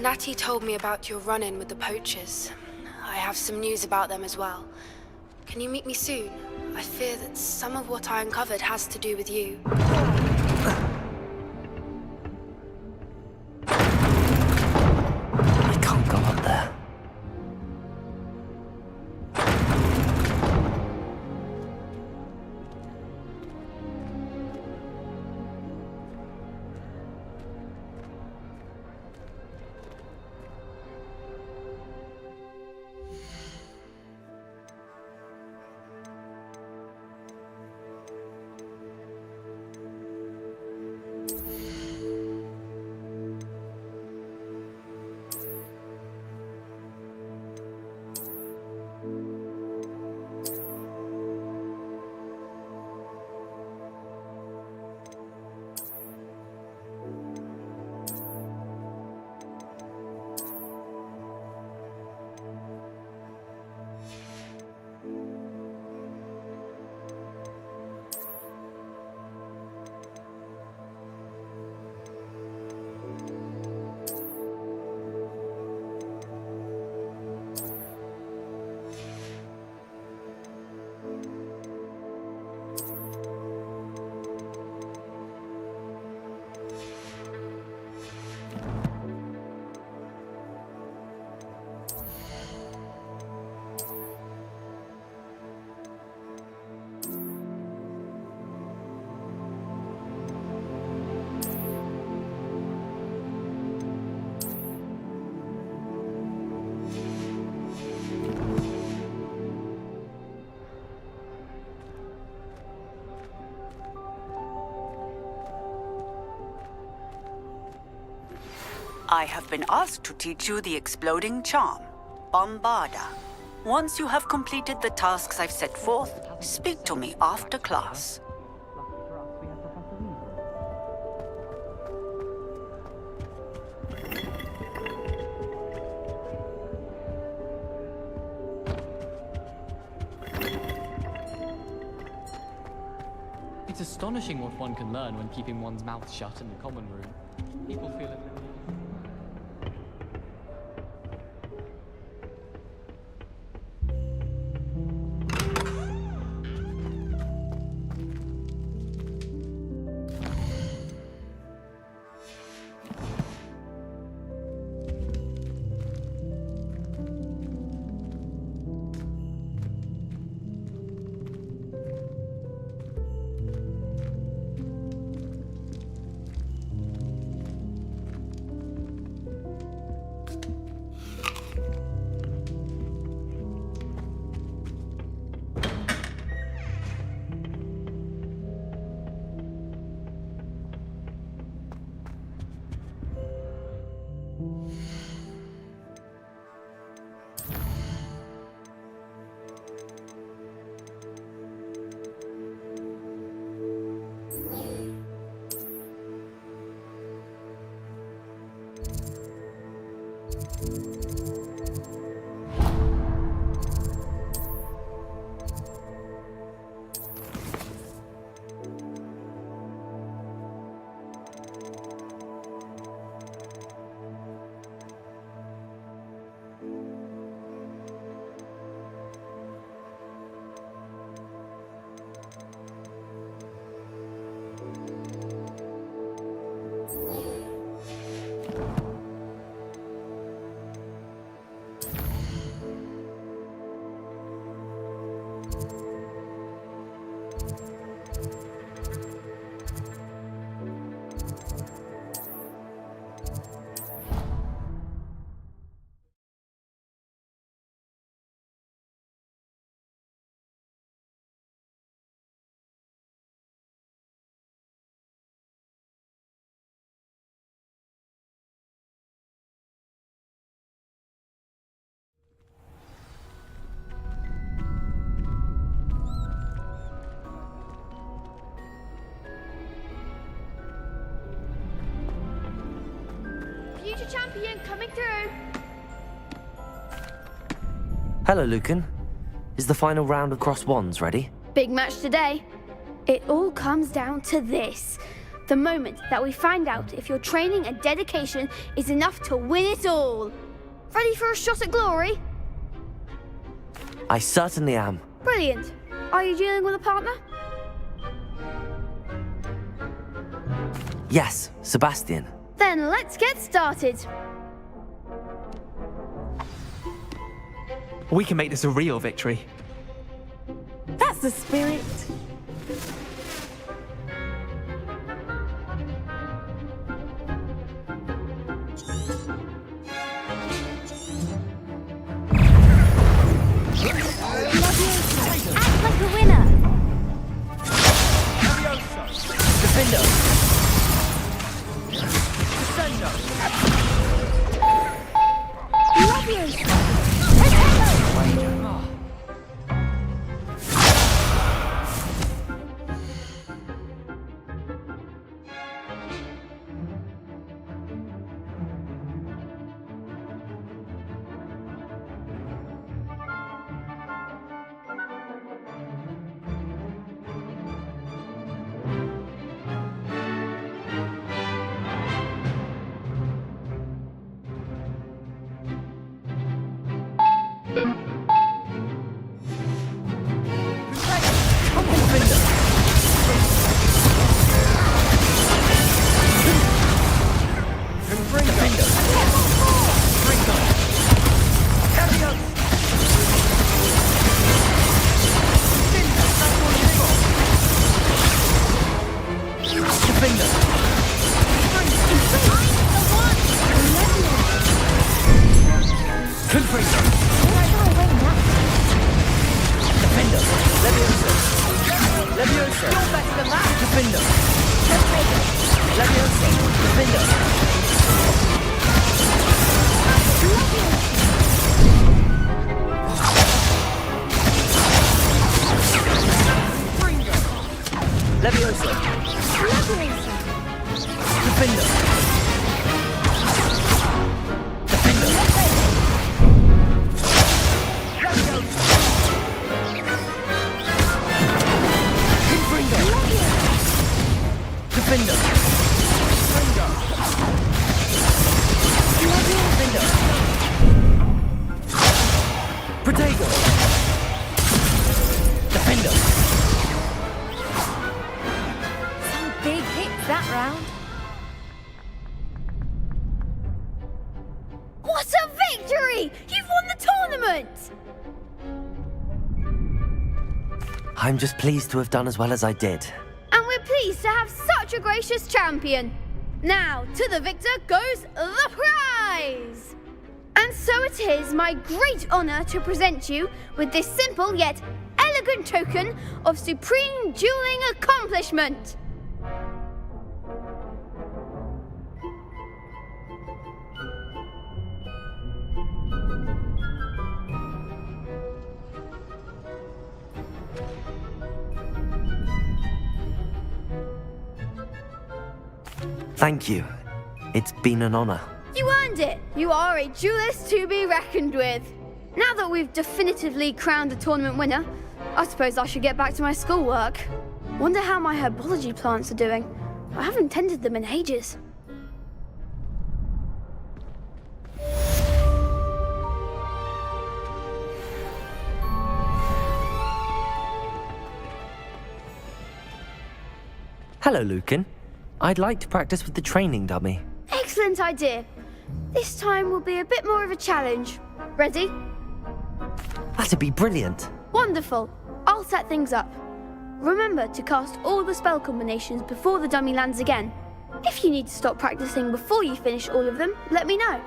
Natty told me about your run-in with the poachers. I have some news about them as well. Can you meet me soon? I fear that some of what I uncovered has to do with you. I can't go up there. I have been asked to teach you the exploding charm, Bombarda. Once you have completed the tasks I've set forth, speak to me after class. It's astonishing what one can learn when keeping one's mouth shut in the common room. People feel it. Future champion coming through. Hello, Lucan. Is the final round of cross wands ready? Big match today. It all comes down to this. The moment that we find out if your training and dedication is enough to win it all. Ready for a shot at glory? I certainly am. Brilliant. Are you dealing with a partner? Yes, Sebastian. Then let's get started. We can make this a real victory. That's the spirit. Act like a winner. Defender! What a victory! You've won the tournament! I'm just pleased to have done as well as I did. And we're pleased to have such a gracious champion. Now, to the victor goes the prize! And so it is my great honor to present you with this simple yet elegant token of supreme dueling accomplishment. Thank you. It's been an honor. You earned it! You are a duelist to be reckoned with. Now that we've definitively crowned the tournament winner, I suppose I should get back to my schoolwork. Wonder how my herbology plants are doing. I haven't tended them in ages. Hello, Lucan. I'd like to practice with the training dummy. Excellent idea. This time will be a bit more of a challenge. Ready? That'd be brilliant. Wonderful. I'll set things up. Remember to cast all the spell combinations before the dummy lands again. If you need to stop practicing before you finish all of them, let me know.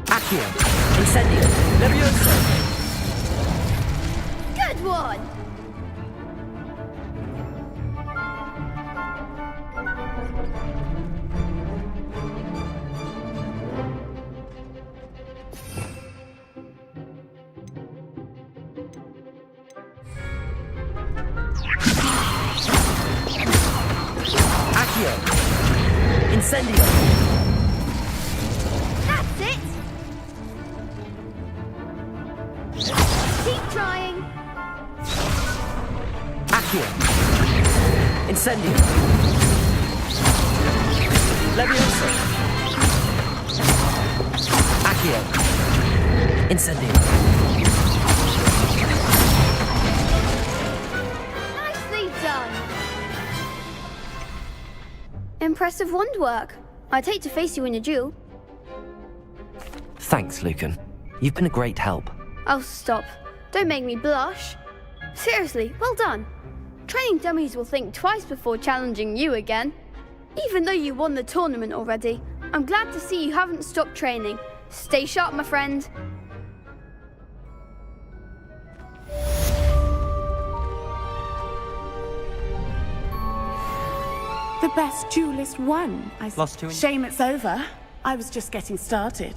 Accio, Incendio, Levioso. Good one! Accio, Incendio! That's it! Keep trying. Accio! Incendio! Levioso! Accio! Incendio! Nicely done. Impressive wand work. I'd hate to face you in a duel. Thanks, Lucan. You've been a great help. Oh, stop. Don't make me blush. Seriously, well done. Training dummies will think twice before challenging you again. Even though you won the tournament already, I'm glad to see you haven't stopped training. Stay sharp, my friend. The best duelist won. Lost 2 in- Shame it's over. I was just getting started.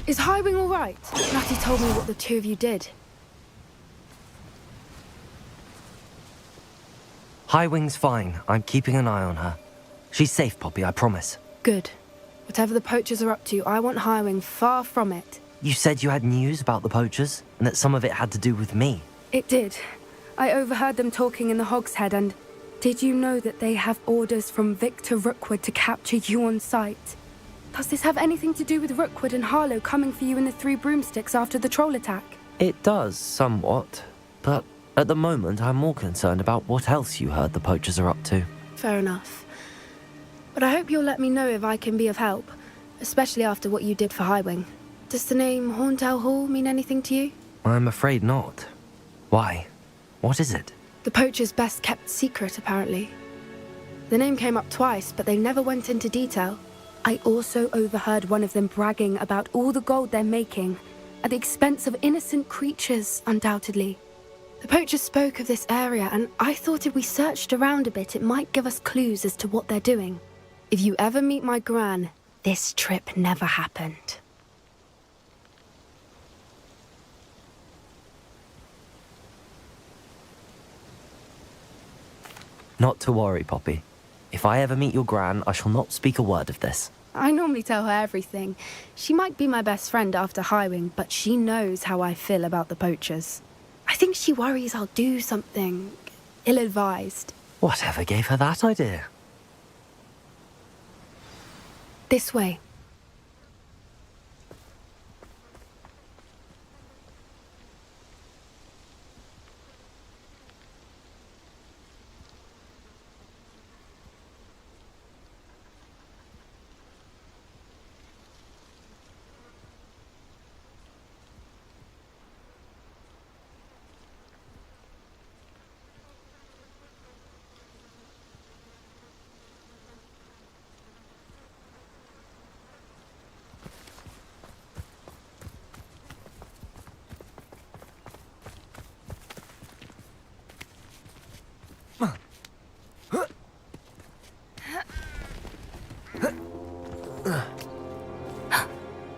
Is Highwing all right? Nutty told me what the two of you did. Highwing's fine. I'm keeping an eye on her. She's safe, Poppy, I promise. Good. Whatever the poachers are up to, I want Highwing far from it. You said you had news about the poachers, and that some of it had to do with me. It did. I overheard them talking in the Hogshead, and did you know that they have orders from Victor Rookwood to capture you on sight? Does this have anything to do with Rookwood and Harlow coming for you in the Three Broomsticks after the troll attack? It does, somewhat. But at the moment, I'm more concerned about what else you heard the poachers are up to. Fair enough. But I hope you'll let me know if I can be of help, especially after what you did for Highwing. Does the name Horntail Hall mean anything to you? I'm afraid not. Why? What is it? The poachers' best kept secret, apparently. The name came up twice, but they never went into detail. I also overheard one of them bragging about all the gold they're making, at the expense of innocent creatures, undoubtedly. The poachers spoke of this area, and I thought if we searched around a bit, it might give us clues as to what they're doing. If you ever meet my gran, this trip never happened. Not to worry, Poppy. If I ever meet your gran, I shall not speak a word of this. I normally tell her everything. She might be my best friend after Highwing, but she knows how I feel about the poachers. I think she worries I'll do something ill-advised. Whatever gave her that idea? This way.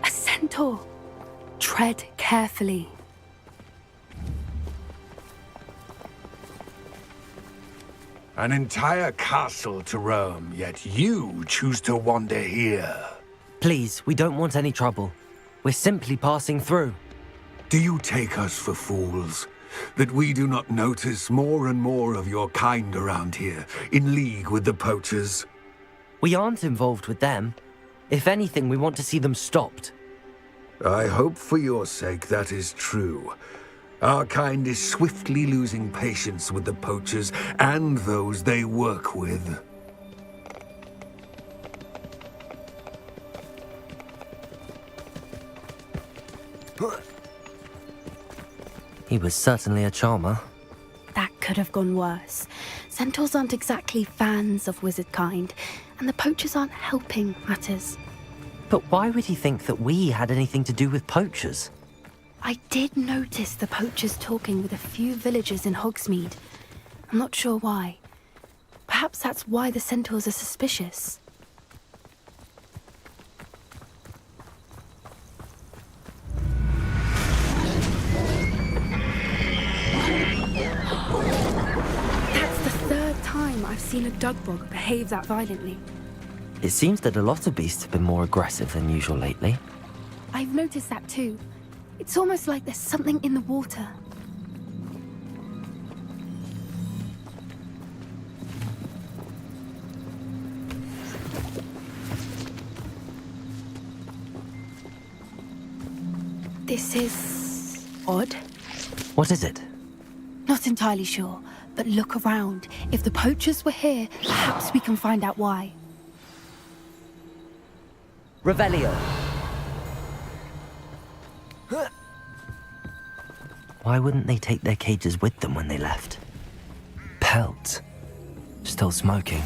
A centaur. Tread carefully. An entire castle to roam, yet you choose to wander here. Please, we don't want any trouble. We're simply passing through. Do you take us for fools? That we do not notice more and more of your kind around here, in league with the poachers? We aren't involved with them. If anything, we want to see them stopped. I hope for your sake that is true. Our kind is swiftly losing patience with the poachers and those they work with. He was certainly a charmer. That could have gone worse. Centaurs aren't exactly fans of wizard kind, and the poachers aren't helping matters. But why would he think that we had anything to do with poachers? I did notice the poachers talking with a few villagers in Hogsmeade. I'm not sure why. Perhaps that's why the centaurs are suspicious. That's the third time I've seen a dugbog behave that violently. It seems that a lot of beasts have been more aggressive than usual lately. I've noticed that too. It's almost like there's something in the water. This is odd. What is it? Not entirely sure, but look around. If the poachers were here, perhaps we can find out why. Revelio. Why wouldn't they take their cages with them when they left? Pelts. Still smoking.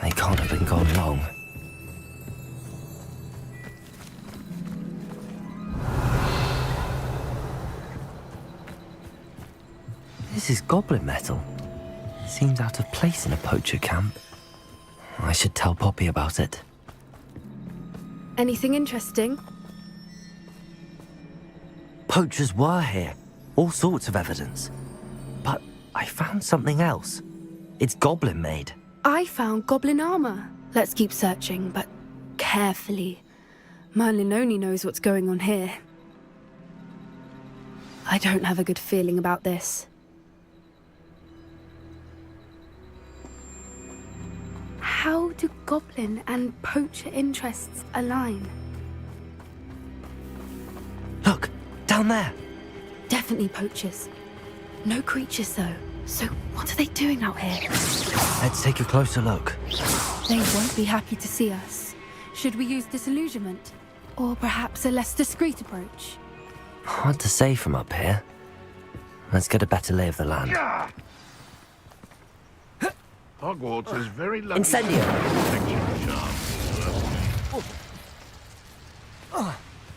They can't have been gone long. This is goblin metal. Seems out of place in a poacher camp. I should tell Poppy about it. Anything interesting? Poachers were here. All sorts of evidence. But I found something else. It's goblin made. I found goblin armor. Let's keep searching, but carefully. Merlin only knows what's going on here. I don't have a good feeling about this. How do goblin and poacher interests align? Look, down there. Definitely poachers. No creatures though. So what are they doing out here? Let's take a closer look. They won't be happy to see us. Should we use disillusionment? Or perhaps a less discreet approach? Hard to say from up here. Let's get a better lay of the land. Hogwarts is very lucky. Incendio!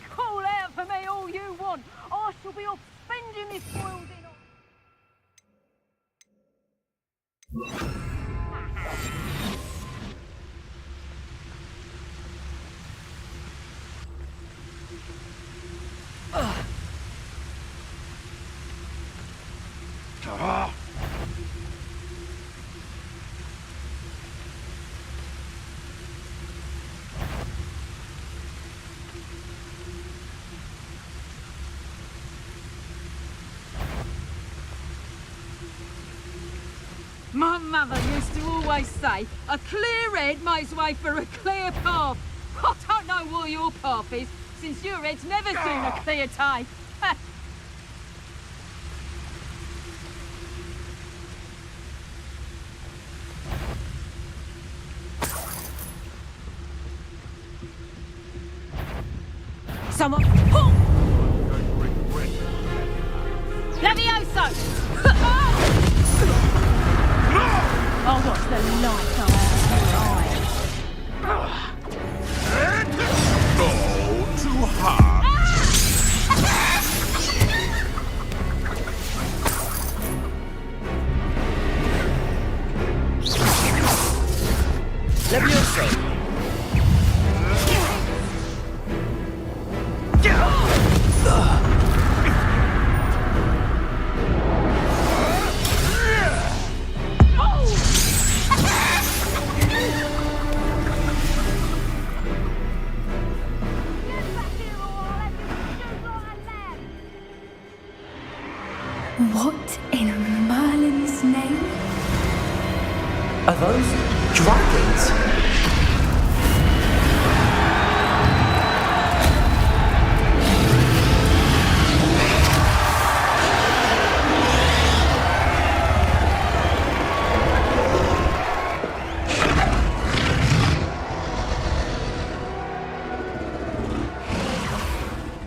Call out for me all you want. I shall be off spending this spoiled in My mother used to always say, a clear head makes way for a clear path. I don't know what your path is, since your head's never seen a clear day. Someone... Levioso! Oh, what's the light come out of your eyes? Go too hard. Levioso! What in Merlin's name? Are those dragons?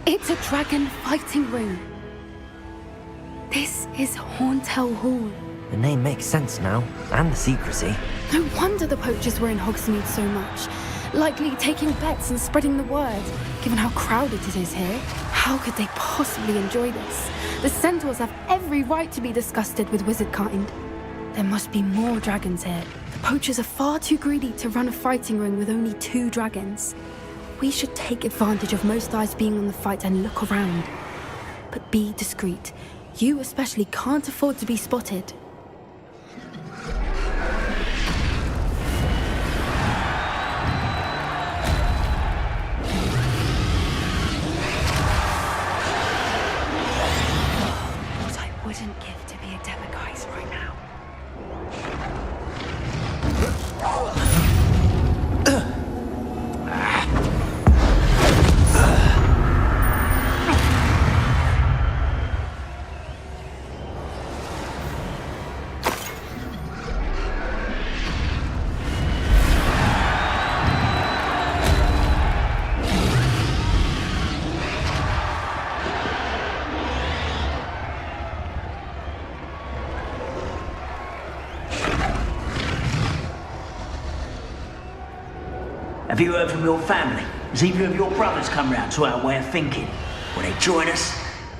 It's a dragon fighting ring. This is Hauntel Hall. The name makes sense now, and the secrecy. No wonder the poachers were in Hogsmeade so much. Likely taking bets and spreading the word, given how crowded it is here. How could they possibly enjoy this? The centaurs have every right to be disgusted with wizard kind. There must be more dragons here. The poachers are far too greedy to run a fighting ring with only 2 dragons. We should take advantage of most eyes being on the fight and look around. But be discreet. You especially can't afford to be spotted. What I wouldn't give to be a Demiguise right now. Have you heard from your family? Has either of your brothers come round to our way of thinking? Will they join us?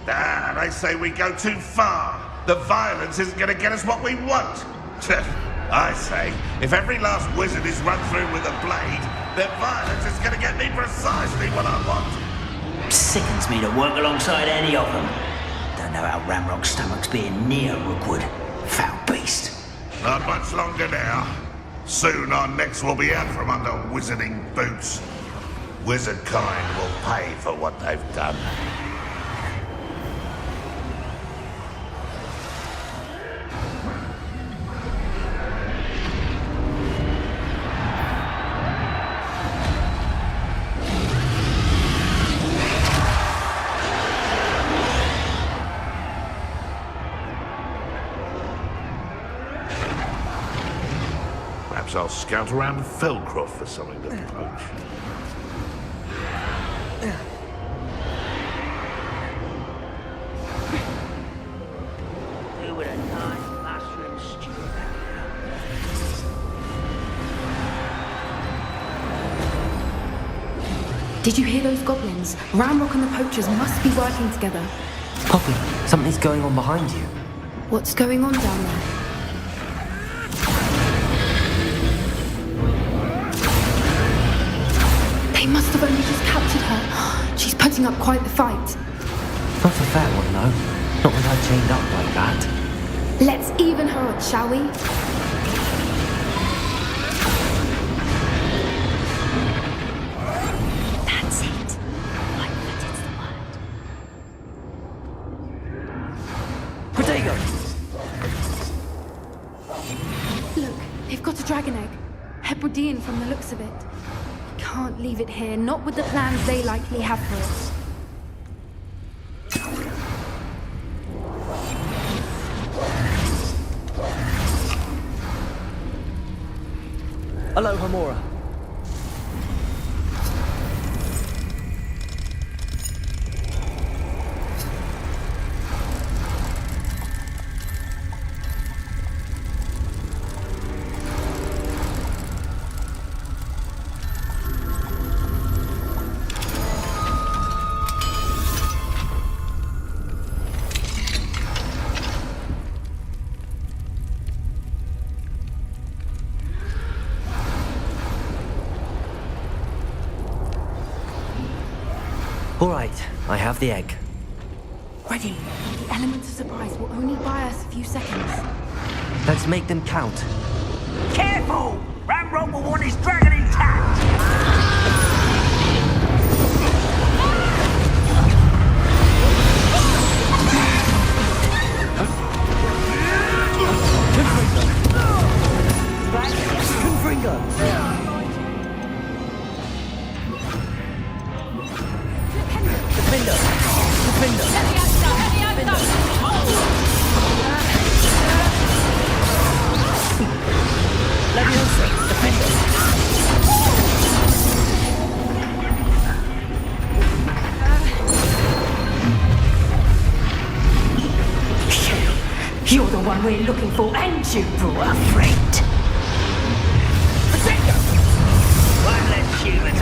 They say we go too far. The violence isn't going to get us what we want. I say, if every last wizard is run through with a blade, then violence is going to get me precisely what I want. Sickens me to work alongside any of them. Don't know how Ramrock's stomach's being near Rookwood. Foul beast. Not much longer now. Soon our necks will be out from under wizarding boots. Wizard kind will pay for what they've done. Perhaps I'll scout around Felcroft for something to poach. Who would have nice mushroom stew? Did you hear those goblins? Ramrock and the poachers must be working together. Poppy, something's going on behind you. What's going on down there? They must have only just captured her. She's putting up quite the fight. Not a fair one, though. Not with her chained up like that. Let's even her odds, shall we? That's it. I bet it's the word. Protego! Look, they've got a dragon egg. Hebridean from the looks of it. Can't leave it here, not with the plans they likely have for us. Hello, Hamora. All right, I have the egg. Ready. The element of surprise will only buy us a few seconds. Let's make them count. Careful! Ramrock will want his dragon intact! You're the one we're looking for, and you brought a friend. One less human.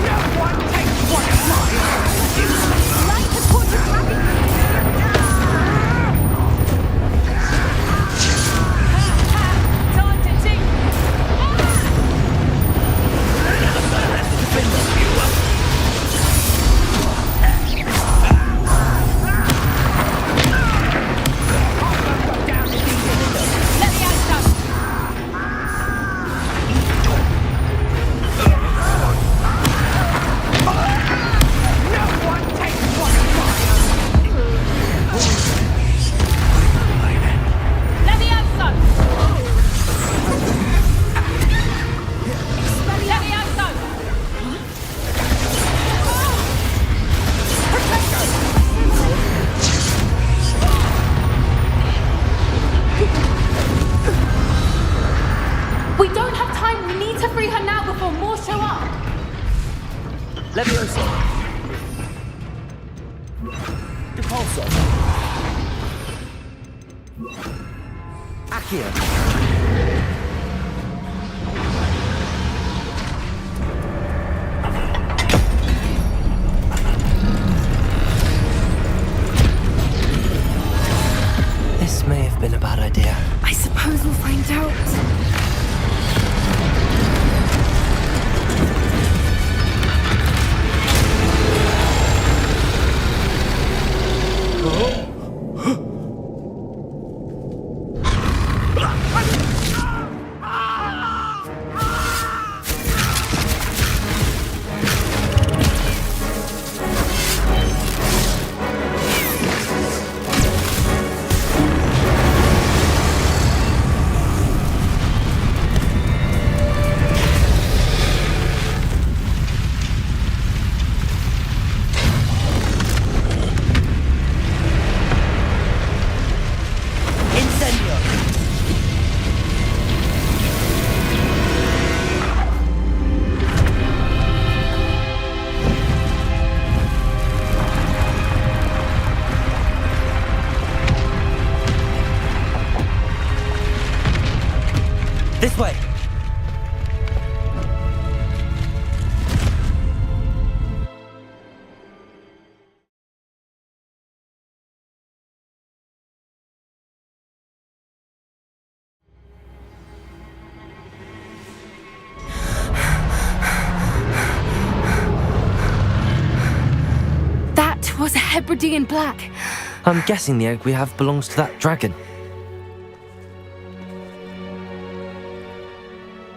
No one takes one of mine. Like the portrait rabbit. Time to think. Let me out some. No one takes one of mine. Let me out some. Let me out some. We don't have time. We need to free her now before more show up. Leviosa. Depulso. Accio. find out. This way! That was a Hebridean black. I'm guessing the egg we have belongs to that dragon.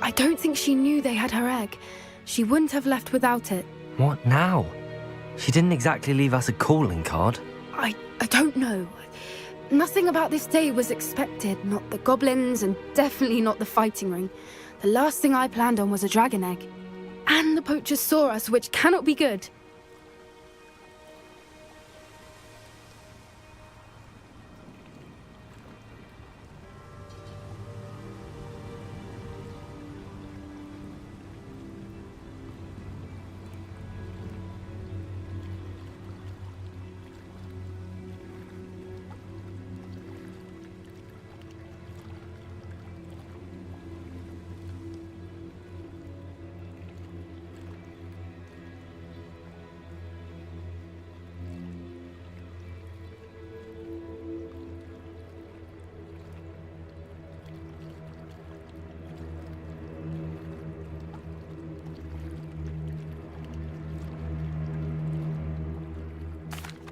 I don't think she knew they had her egg. She wouldn't have left without it. What now? She didn't exactly leave us a calling card. I don't know. Nothing about this day was expected. Not the goblins, and definitely not the fighting ring. The last thing I planned on was a dragon egg. And the poachers saw us, which cannot be good.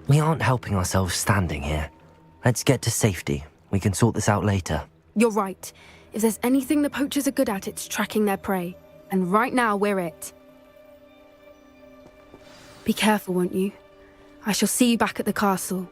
We aren't helping ourselves standing here. Let's get to safety. We can sort this out later. You're right. If there's anything the poachers are good at, it's tracking their prey. And right now, we're it. Be careful, won't you? I shall see you back at the castle.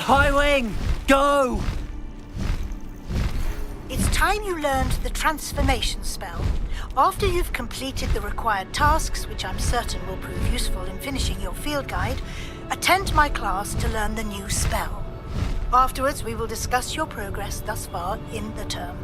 High Wing! Go! It's time you learned the transformation spell. After you've completed the required tasks, which I'm certain will prove useful in finishing your field guide, attend my class to learn the new spell. Afterwards, we will discuss your progress thus far in the term.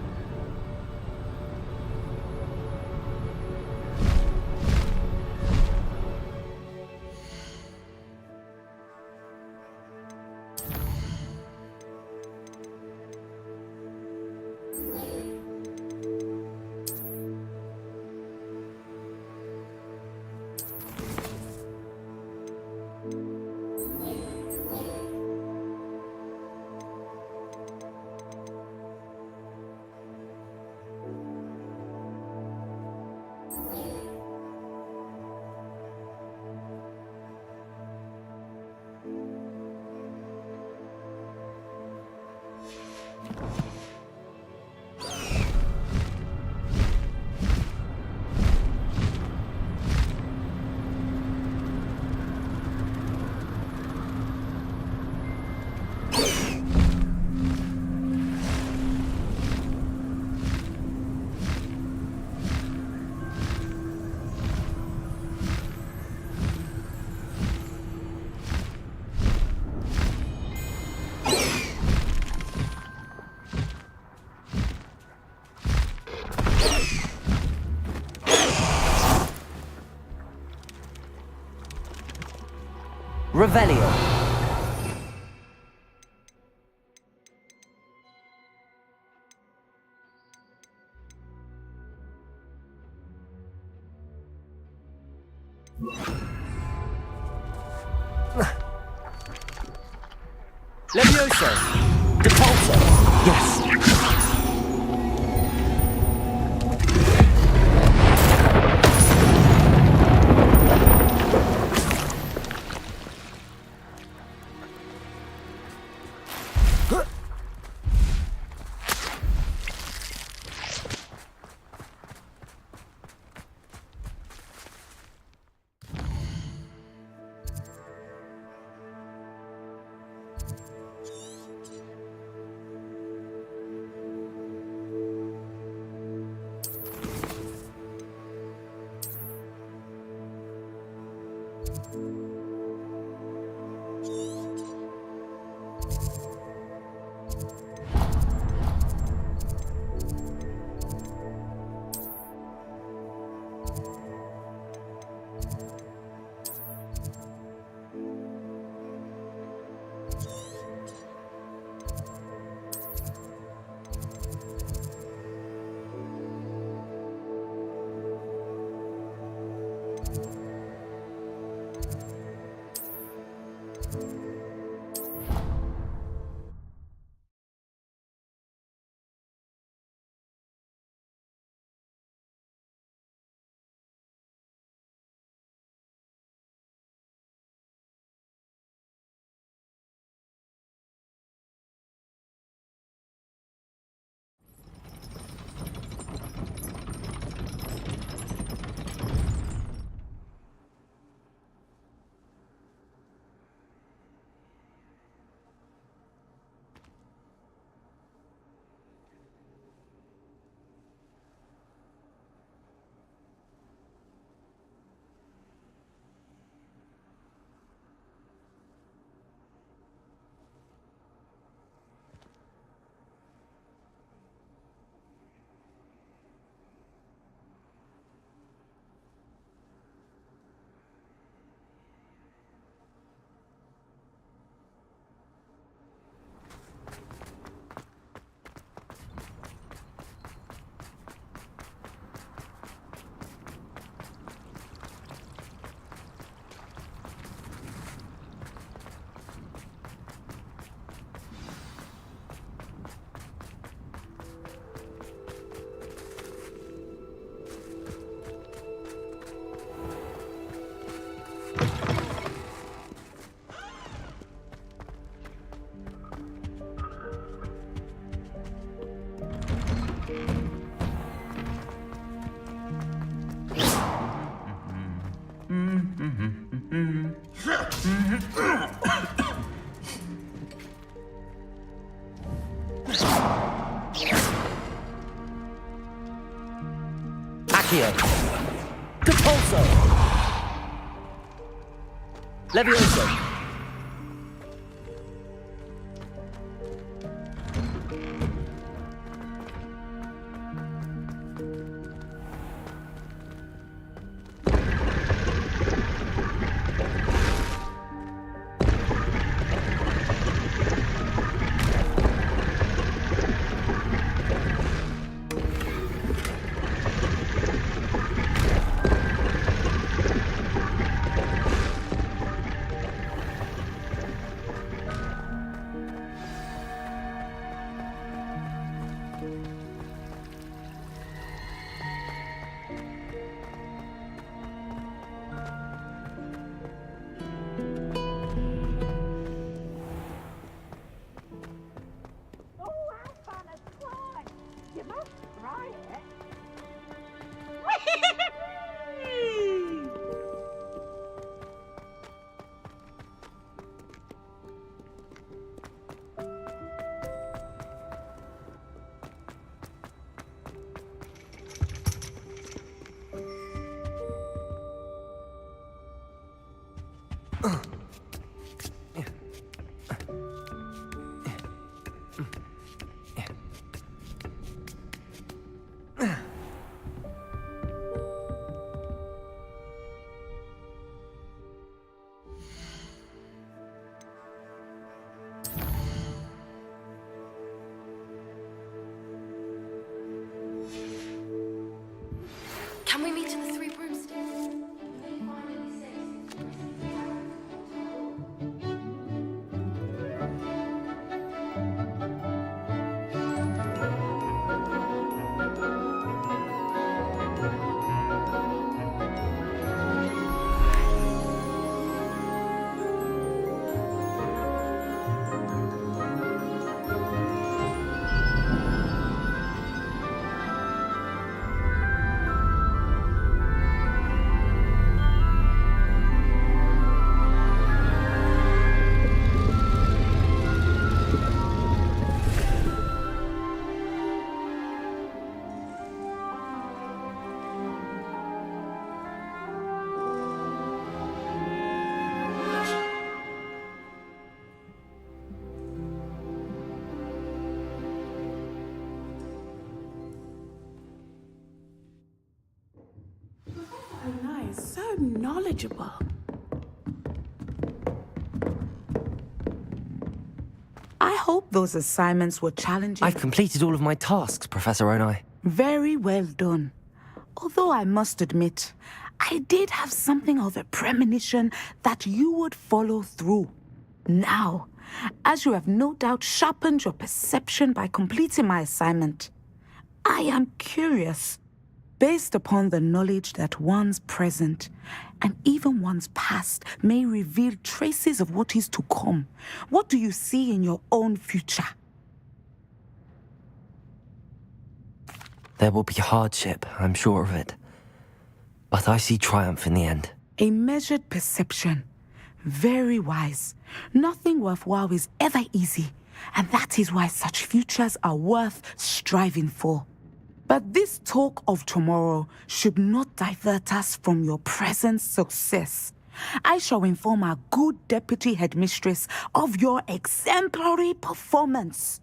Revelio. Levioso. Depulso. Yes. Accio. Depulso. Levioso. Can we meet at the Three Broomsticks? So nice, so knowledgeable. I hope those assignments were challenging. I've completed all of my tasks, Professor Onai. Very well done. Although I must admit, I did have something of a premonition that you would follow through. Now, as you have no doubt sharpened your perception by completing my assignment, I am curious. Based upon the knowledge that one's present and even one's past may reveal traces of what is to come, what do you see in your own future? There will be hardship, I'm sure of it. But I see triumph in the end. A measured perception. Very wise. Nothing worthwhile is ever easy, and that is why such futures are worth striving for. But this talk of tomorrow should not divert us from your present success. I shall inform our good deputy headmistress of your exemplary performance.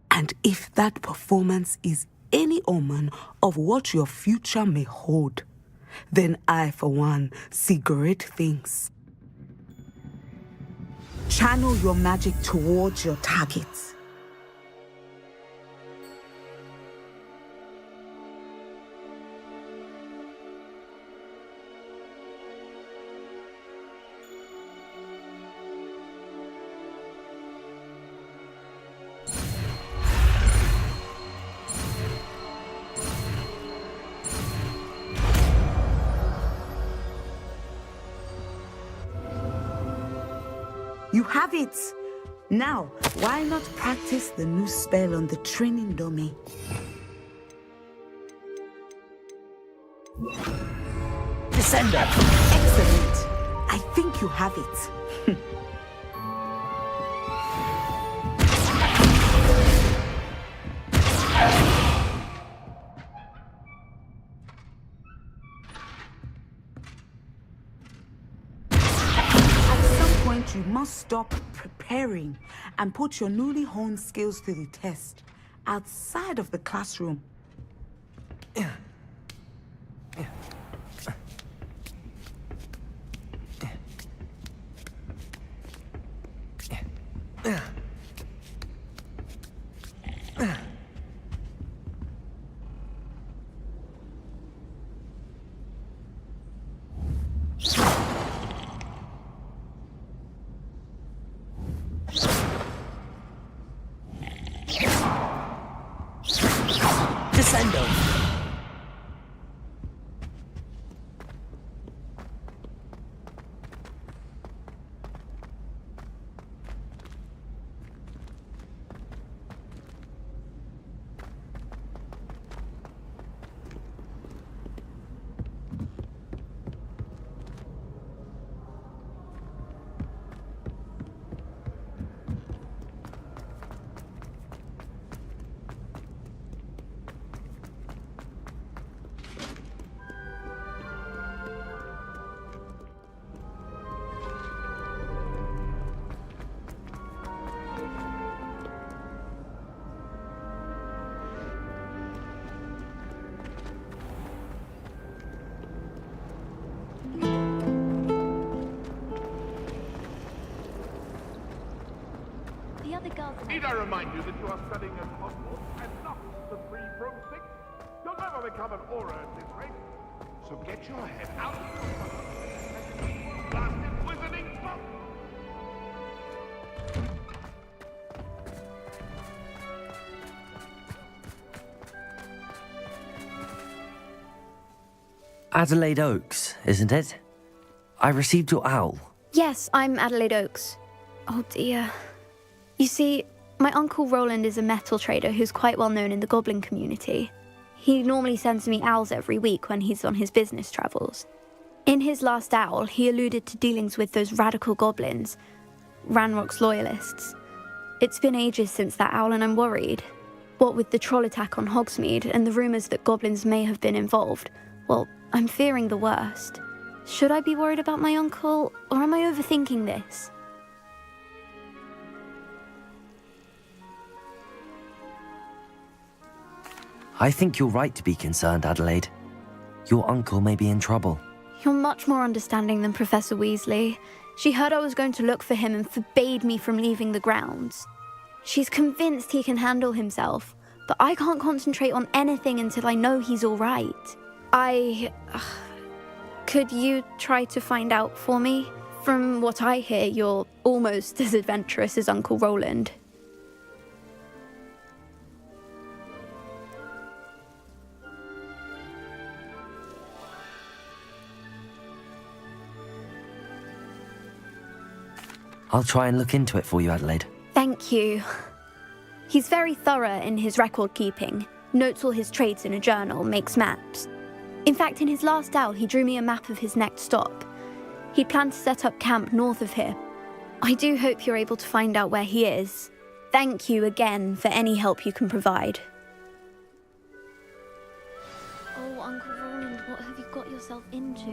And if that performance is any omen of what your future may hold, then I, for one, see great things. Channel your magic towards your targets. You have it! Now, why not practice the new spell on the training dummy? Descender! Excellent! I think you have it. You must stop preparing and put your newly honed skills to the test outside of the classroom. Need I remind you that you are studying at Hogwarts and not the Three Broomsticks? You'll never become an aura at this rate. So get your head out of your blasted wizarding book! Adelaide Oaks, isn't it? I received your owl. Yes, I'm Adelaide Oaks. Oh dear. You see, my Uncle Roland is a metal trader who's quite well known in the goblin community. He normally sends me owls every week when he's on his business travels. In his last owl, he alluded to dealings with those radical goblins, Ranrock's loyalists. It's been ages since that owl and I'm worried. What with the troll attack on Hogsmeade and the rumours that goblins may have been involved, well, I'm fearing the worst. Should I be worried about my uncle, or am I overthinking this? I think you're right to be concerned, Adelaide. Your uncle may be in trouble. You're much more understanding than Professor Weasley. She heard I was going to look for him and forbade me from leaving the grounds. She's convinced he can handle himself, but I can't concentrate on anything until I know he's all right. Could you try to find out for me? From what I hear, you're almost as adventurous as Uncle Roland. I'll try and look into it for you, Adelaide. Thank you. He's very thorough in his record keeping, notes all his trades in a journal, makes maps. In fact, in his last owl, he drew me a map of his next stop. He'd planned to set up camp north of here. I do hope you're able to find out where he is. Thank you again for any help you can provide. Oh, Uncle Roland, what have you got yourself into?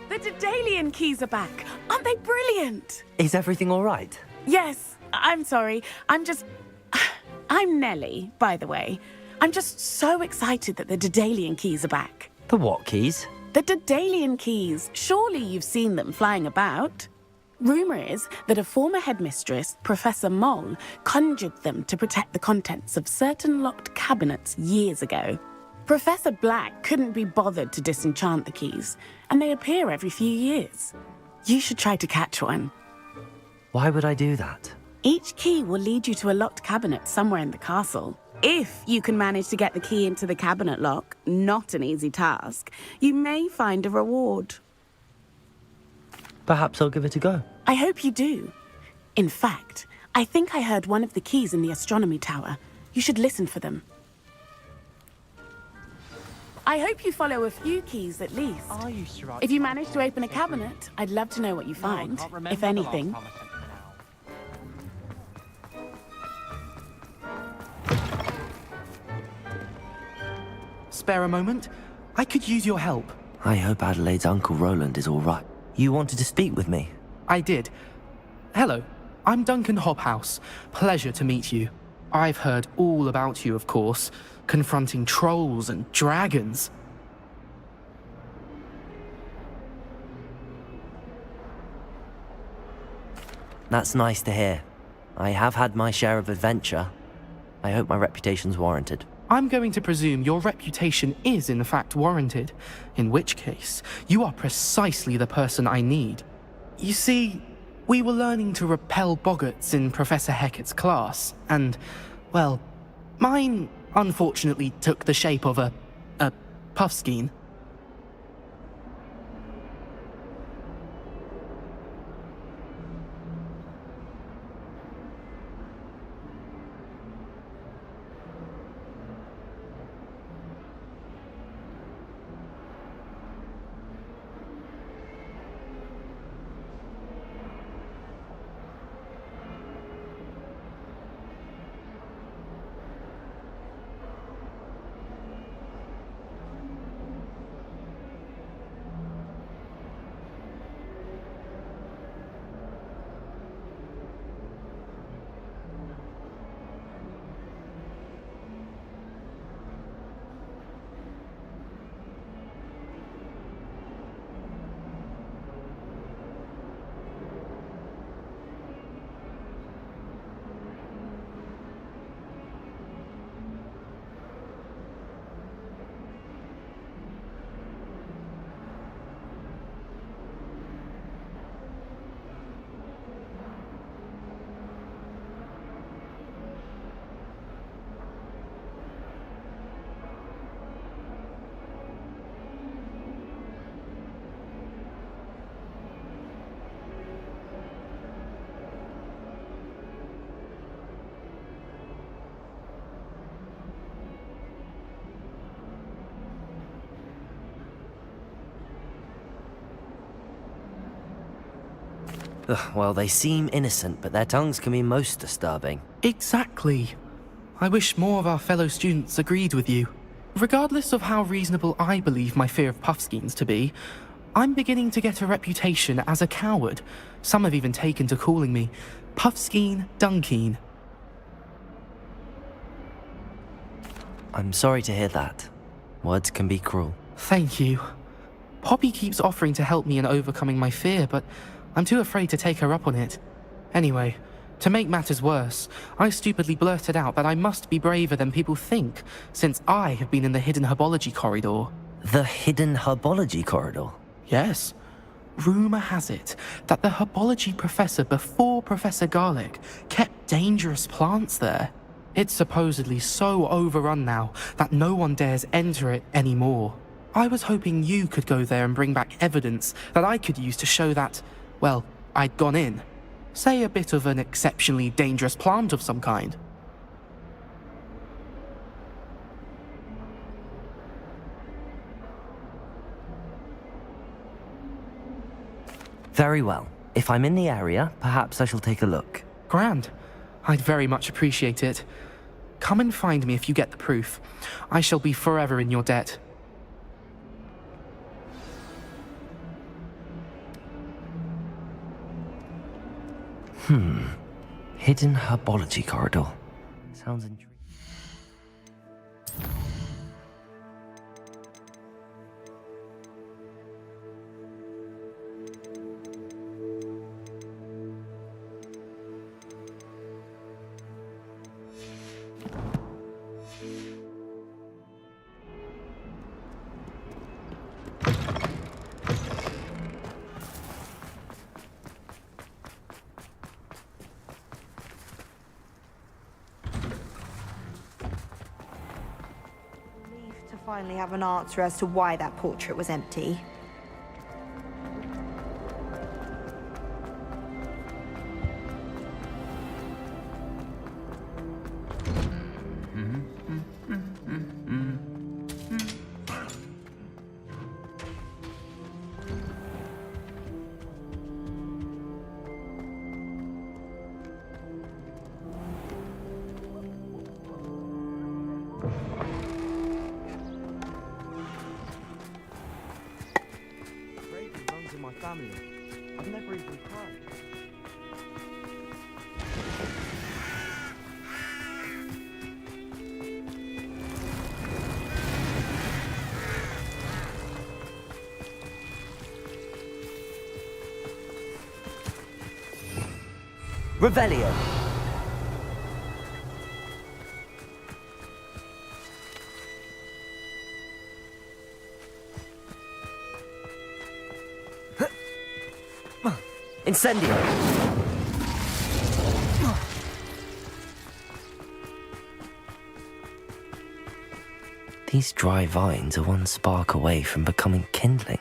The Daedalian keys are back. Aren't they brilliant? Is everything all right? Yes, I'm sorry. I'm Nellie, by the way. I'm just so excited that the Daedalian keys are back. The what keys? The Daedalian keys. Surely you've seen them flying about. Rumour is that a former headmistress, Professor Moll, conjured them to protect the contents of certain locked cabinets years ago. Professor Black couldn't be bothered to disenchant the keys, and they appear every few years. You should try to catch one. Why would I do that? Each key will lead you to a locked cabinet somewhere in the castle. If you can manage to get the key into the cabinet lock, not an easy task, you may find a reward. Perhaps I'll give it a go. I hope you do. In fact, I think I heard one of the keys in the astronomy tower. You should listen for them. I hope you follow a few keys at least. If you manage to open a cabinet, I'd love to know what you find, if anything. Spare a moment? I could use your help. I hope Adelaide's Uncle Roland is all right. You wanted to speak with me? I did. Hello, I'm Duncan Hobhouse. Pleasure to meet you. I've heard all about you, of course, confronting trolls and dragons. That's nice to hear. I have had my share of adventure. I hope my reputation's warranted. I'm going to presume your reputation is in fact warranted, in which case, you are precisely the person I need. You see, we were learning to repel boggarts in Professor Hecat's class, and, well, mine unfortunately took the shape of a puffskein. Ugh, well, they seem innocent, but their tongues can be most disturbing. Exactly. I wish more of our fellow students agreed with you. Regardless of how reasonable I believe my fear of puffskeins to be, I'm beginning to get a reputation as a coward. Some have even taken to calling me Puffskeen Dunkeen. I'm sorry to hear that. Words can be cruel. Thank you. Poppy keeps offering to help me in overcoming my fear, but I'm too afraid to take her up on it. Anyway, to make matters worse, I stupidly blurted out that I must be braver than people think, since I have been in the hidden herbology corridor. The hidden herbology corridor? Yes. Rumour has it that the herbology professor before Professor Garlic kept dangerous plants there. It's supposedly so overrun now that no one dares enter it anymore. I was hoping you could go there and bring back evidence that I could use to show that, well, I'd gone in. Say a bit of an exceptionally dangerous plant of some kind. Very well. If I'm in the area, perhaps I shall take a look. Grand. I'd very much appreciate it. Come and find me if you get the proof. I shall be forever in your debt. Hidden herbology corridor. Sounds intriguing. Finally have an answer as to why that portrait was empty. Family. I've never even cried. Revelio. Incendio! These dry vines are one spark away from becoming kindling.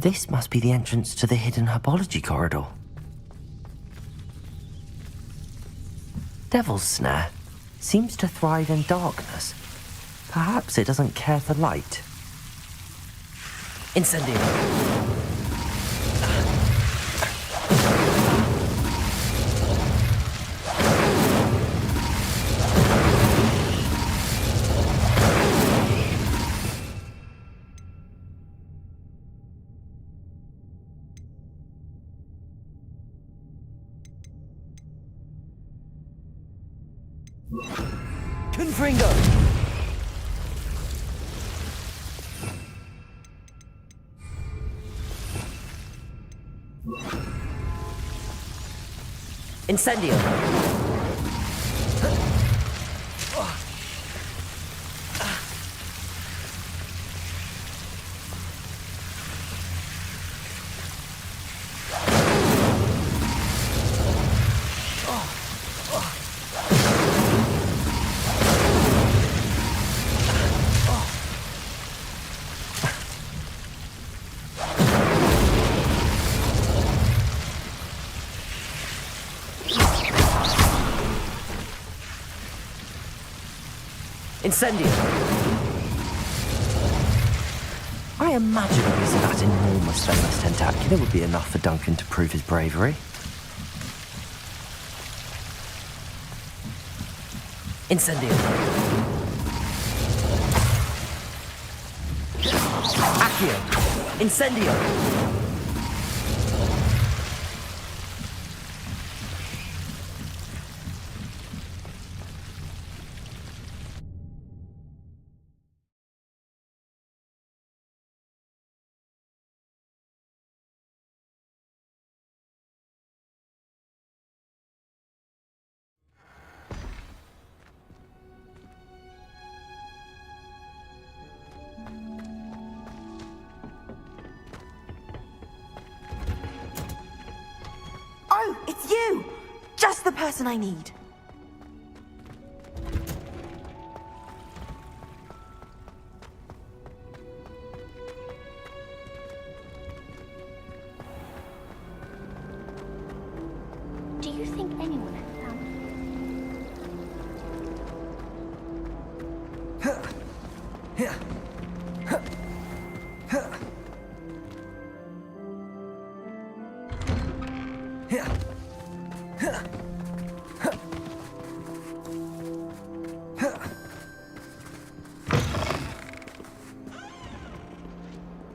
This must be the entrance to the hidden herbology corridor. Devil's Snare seems to thrive in darkness. Perhaps it doesn't care for light. Incendio! Confringo! Incendio! Incendio! I imagine a piece of that enormous venomous tentacular would be enough for Duncan to prove his bravery. Incendio! Accio! Incendio! Oh, it's you! Just the person I need. Do you think anyone had found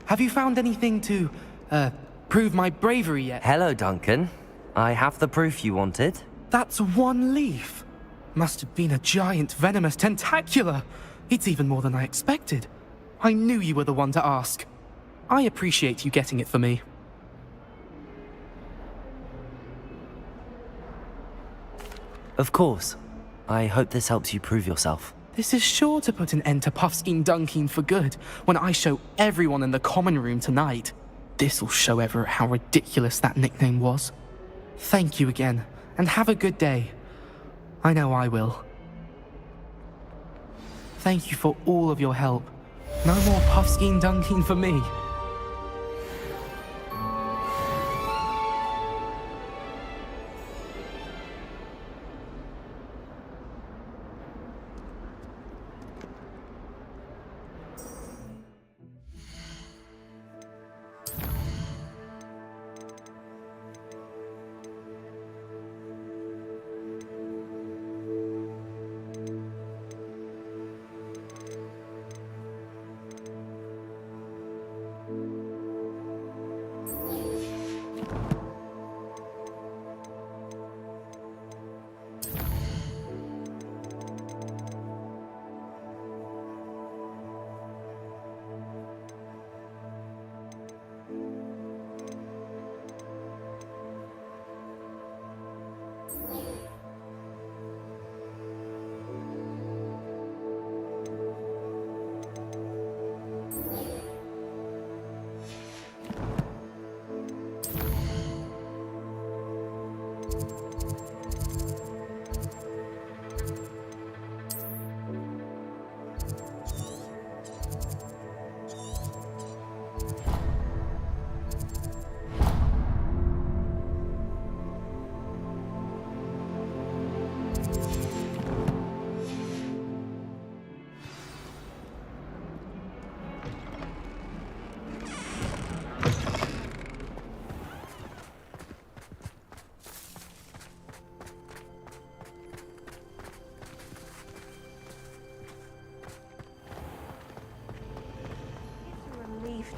Have you found anything to, prove my bravery yet? Hello, Duncan. I have the proof you wanted. That's one leaf. Must have been a giant venomous tentacula. It's even more than I expected. I knew you were the one to ask. I appreciate you getting it for me. Of course. I hope this helps you prove yourself. This is sure to put an end to Puffskein Dunkin for good when I show everyone in the common room tonight. This'll show Everett how ridiculous that nickname was. Thank you again, and have a good day. I know I will. Thank you for all of your help. No more Puffskein Dunkin for me.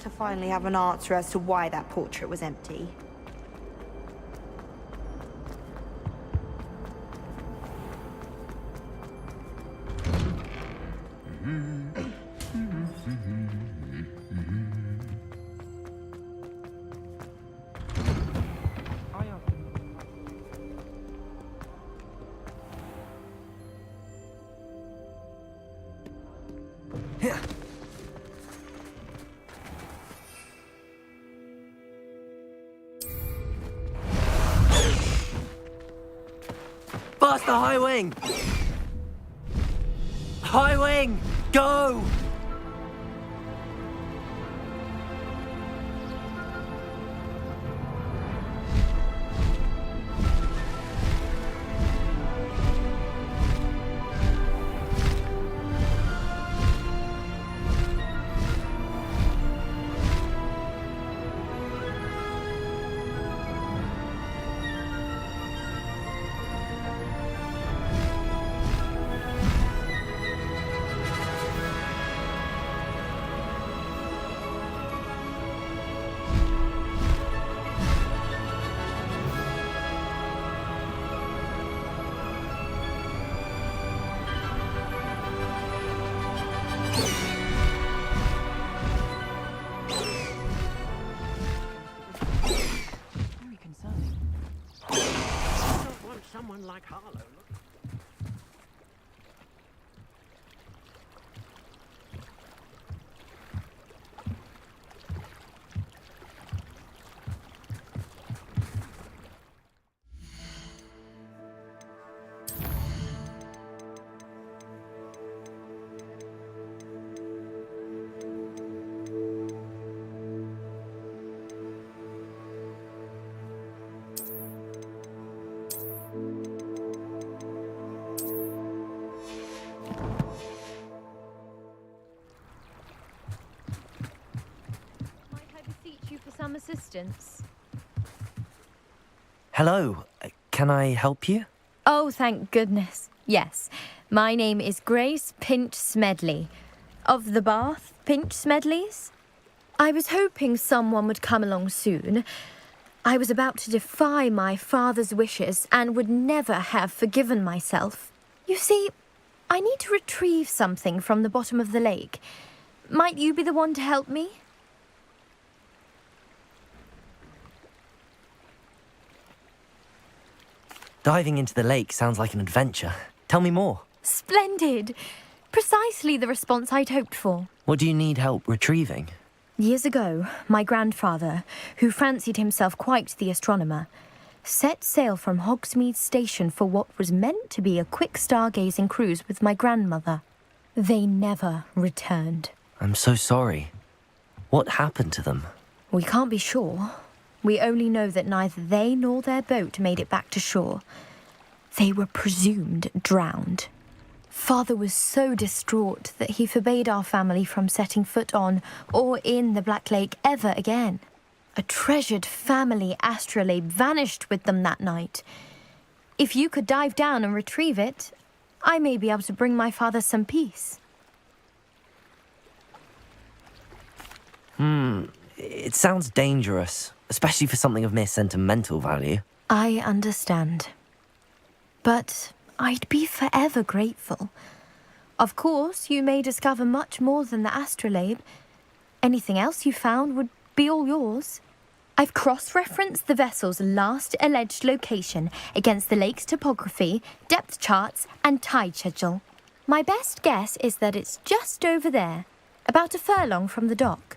to finally have an answer as to why that portrait was empty. Faster, High Wing! High Wing, go! Someone like Harlow. Some assistance. Hello, can I help you? Oh, thank goodness. Yes. My name is Grace Pinch Smedley, of the Bath Pinch Smedleys. I was hoping someone would come along soon. I was about to defy my father's wishes and would never have forgiven myself. You see, I need to retrieve something from the bottom of the lake. Might you be the one to help me? Diving into the lake sounds like an adventure. Tell me more. Splendid! Precisely the response I'd hoped for. What do you need help retrieving? Years ago, my grandfather, who fancied himself quite the astronomer, set sail from Hogsmeade Station for what was meant to be a quick stargazing cruise with my grandmother. They never returned. I'm so sorry. What happened to them? We can't be sure. We only know that neither they nor their boat made it back to shore. They were presumed drowned. Father was so distraught that he forbade our family from setting foot on or in the Black Lake ever again. A treasured family astrolabe vanished with them that night. If you could dive down and retrieve it, I may be able to bring my father some peace. It sounds dangerous, especially for something of mere sentimental value. I understand. But I'd be forever grateful. Of course, you may discover much more than the astrolabe. Anything else you found would be all yours. I've cross-referenced the vessel's last alleged location against the lake's topography, depth charts, and tide schedule. My best guess is that it's just over there, about a furlong from the dock.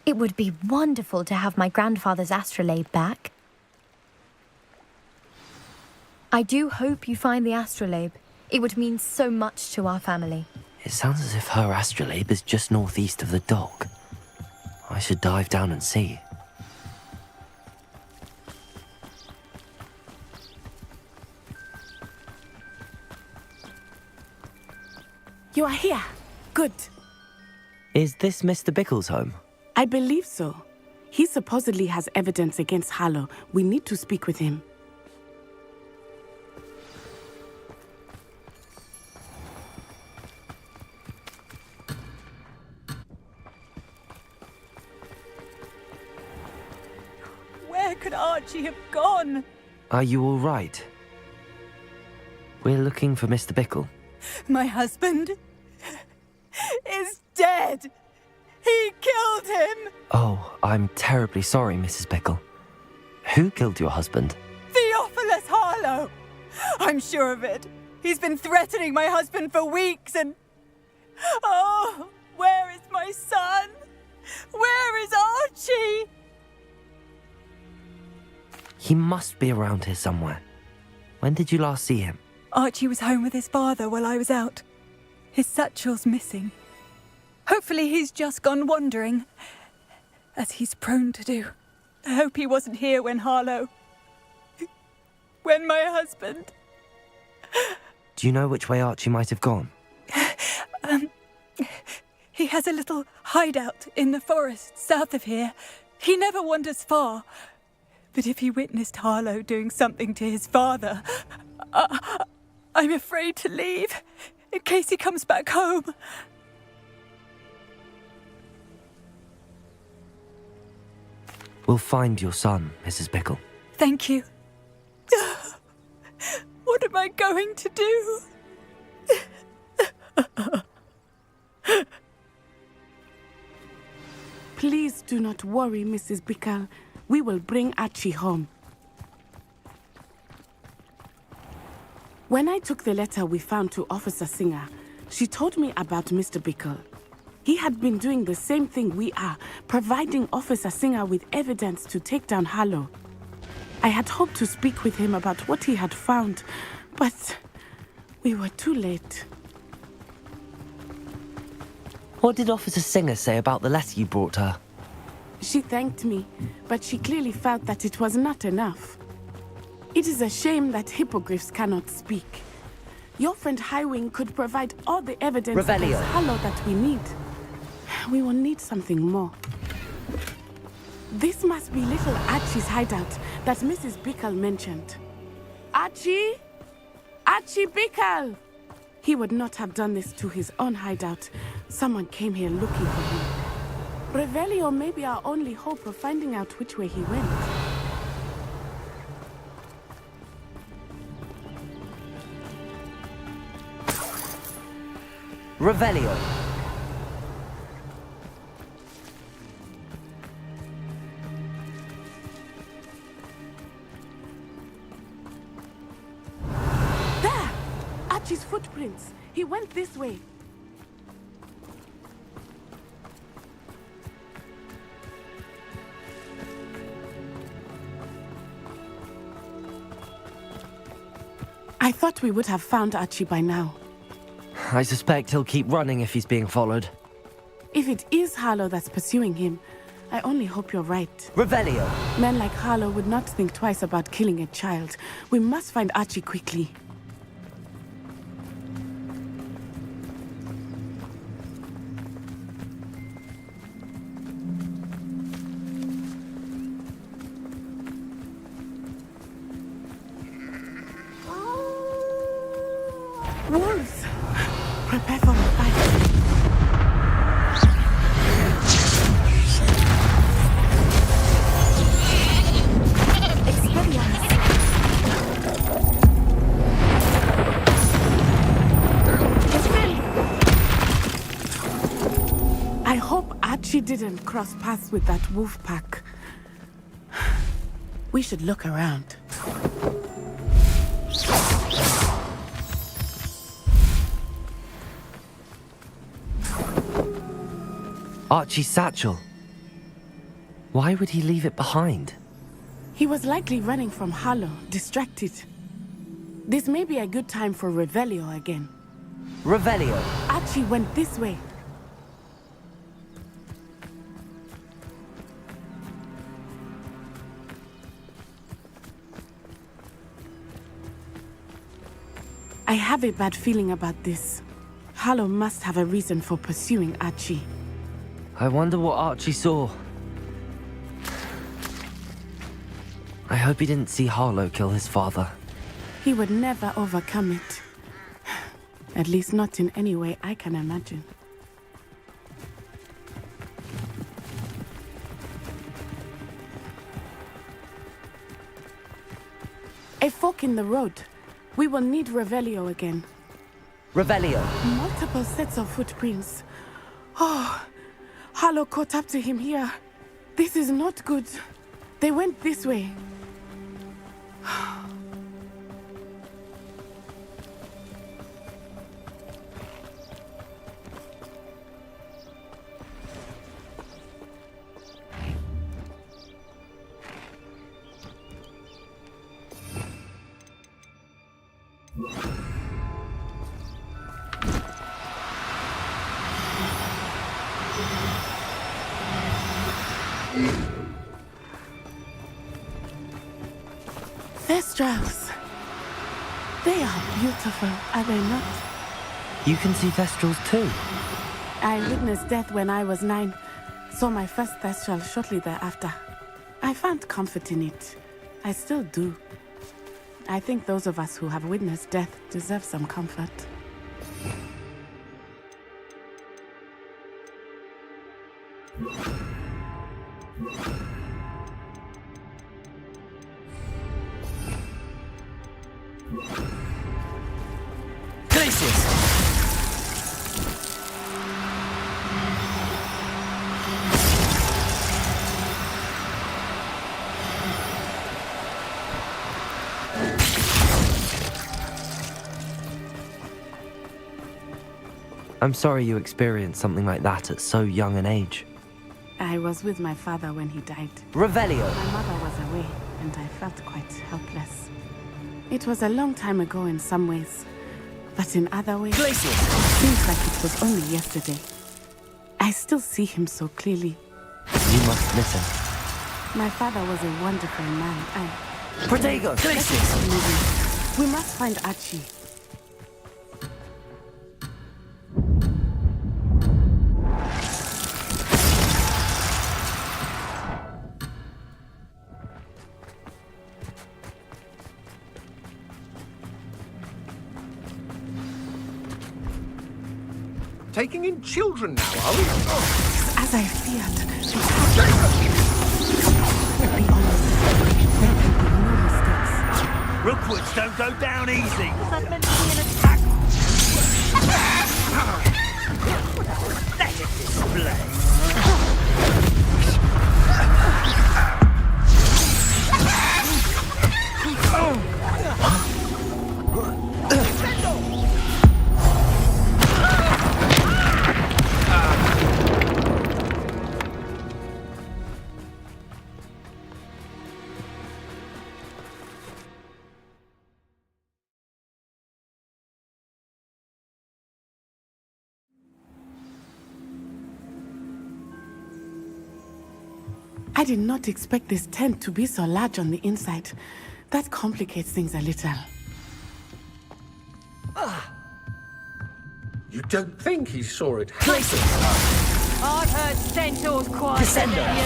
It would be wonderful to have my grandfather's astrolabe back. I do hope you find the astrolabe. It would mean so much to our family. It sounds as if her astrolabe is just northeast of the dock. I should dive down and see. You are here. Good. Is this Mr. Bickle's home? I believe so. He supposedly has evidence against Harlow. We need to speak with him. could Archie have gone? Are you all right? We're looking for Mr. Bickle. My husband is dead. He killed him. Oh, I'm terribly sorry, Mrs. Bickle. Who killed your husband? Theophilus Harlow. I'm sure of it. He's been threatening my husband for weeks and... Oh, where is my son? Where is Archie? He must be around here somewhere. When did you last see him? Archie was home with his father while I was out. His satchel's missing. Hopefully he's just gone wandering, as he's prone to do. I hope he wasn't here when when my husband... Do you know which way Archie might have gone? He has a little hideout in the forest south of here. He never wanders far. But if he witnessed Harlow doing something to his father, I'm afraid to leave, in case he comes back home. We'll find your son, Mrs. Bickle. Thank you. What am I going to do? Please do not worry, Mrs. Bickle. We will bring Archie home. When I took the letter we found to Officer Singer, she told me about Mr. Bickle. He had been doing the same thing we are, providing Officer Singer with evidence to take down Harlow. I had hoped to speak with him about what he had found, but we were too late. What did Officer Singer say about the letter you brought her? She thanked me, but she clearly felt that it was not enough. It is a shame that hippogriffs cannot speak. Your friend Highwing could provide all the evidence against Harlow that we need. We will need something more. This must be little Archie's hideout that Mrs. Bickle mentioned. Archie? Archie Bickle! He would not have done this to his own hideout. Someone came here looking for him. Revelio may be our only hope of finding out which way he went. Revelio. There! Archie's footprints. He went this way. I thought we would have found Archie by now. I suspect he'll keep running if he's being followed. If it is Harlow that's pursuing him, I only hope you're right. Revelio! Men like Harlow would not think twice about killing a child. We must find Archie quickly. Wolves! Prepare for a fight. I hope Archie didn't cross paths with that wolf pack. We should look around. Archie's satchel. Why would he leave it behind? He was likely running from Harlow, distracted. This may be a good time for Revelio again. Revelio! Archie went this way. I have a bad feeling about this. Harlow must have a reason for pursuing Archie. I wonder what Archie saw. I hope he didn't see Harlow kill his father. He would never overcome it. At least not in any way I can imagine. A fork in the road. We will need Revelio again. Revelio. Multiple sets of footprints. Oh, Harlow caught up to him here. This is not good. They went this way. Thestrals. They are beautiful, are they not? You can see Thestrals too. I witnessed death when I was 9. Saw my first Thestral shortly thereafter. I found comfort in it. I still do. I think those of us who have witnessed death deserve some comfort. I'm sorry you experienced something like that at so young an age. I was with my father when he died. Revelio. My mother was away, and I felt quite helpless. It was a long time ago in some ways, but in other ways, it seems like it was only yesterday. I still see him so clearly. You must miss him. My father was a wonderful man. Protego, We must find Archie. Taking in children now, are we? Oh. As I feared. Rookwoods don't go down easy. Was that meant to be an attack? Let it display. I did not expect this tent to be so large on the inside. That complicates things a little. You don't think he saw it? I've heard centaurs quieter than you.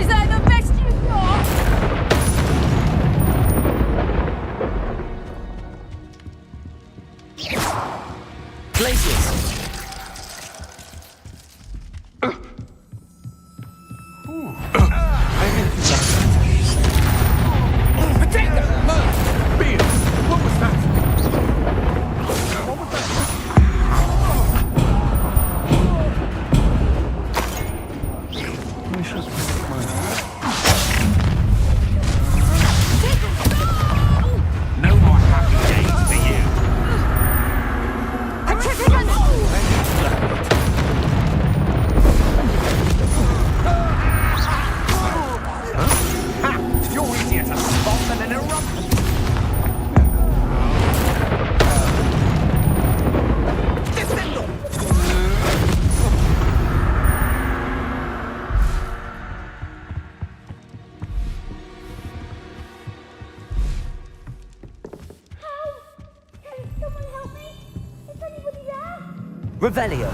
Is that the best you've got? No more happy days for you. You're easier to spot than an eruption. Revelio.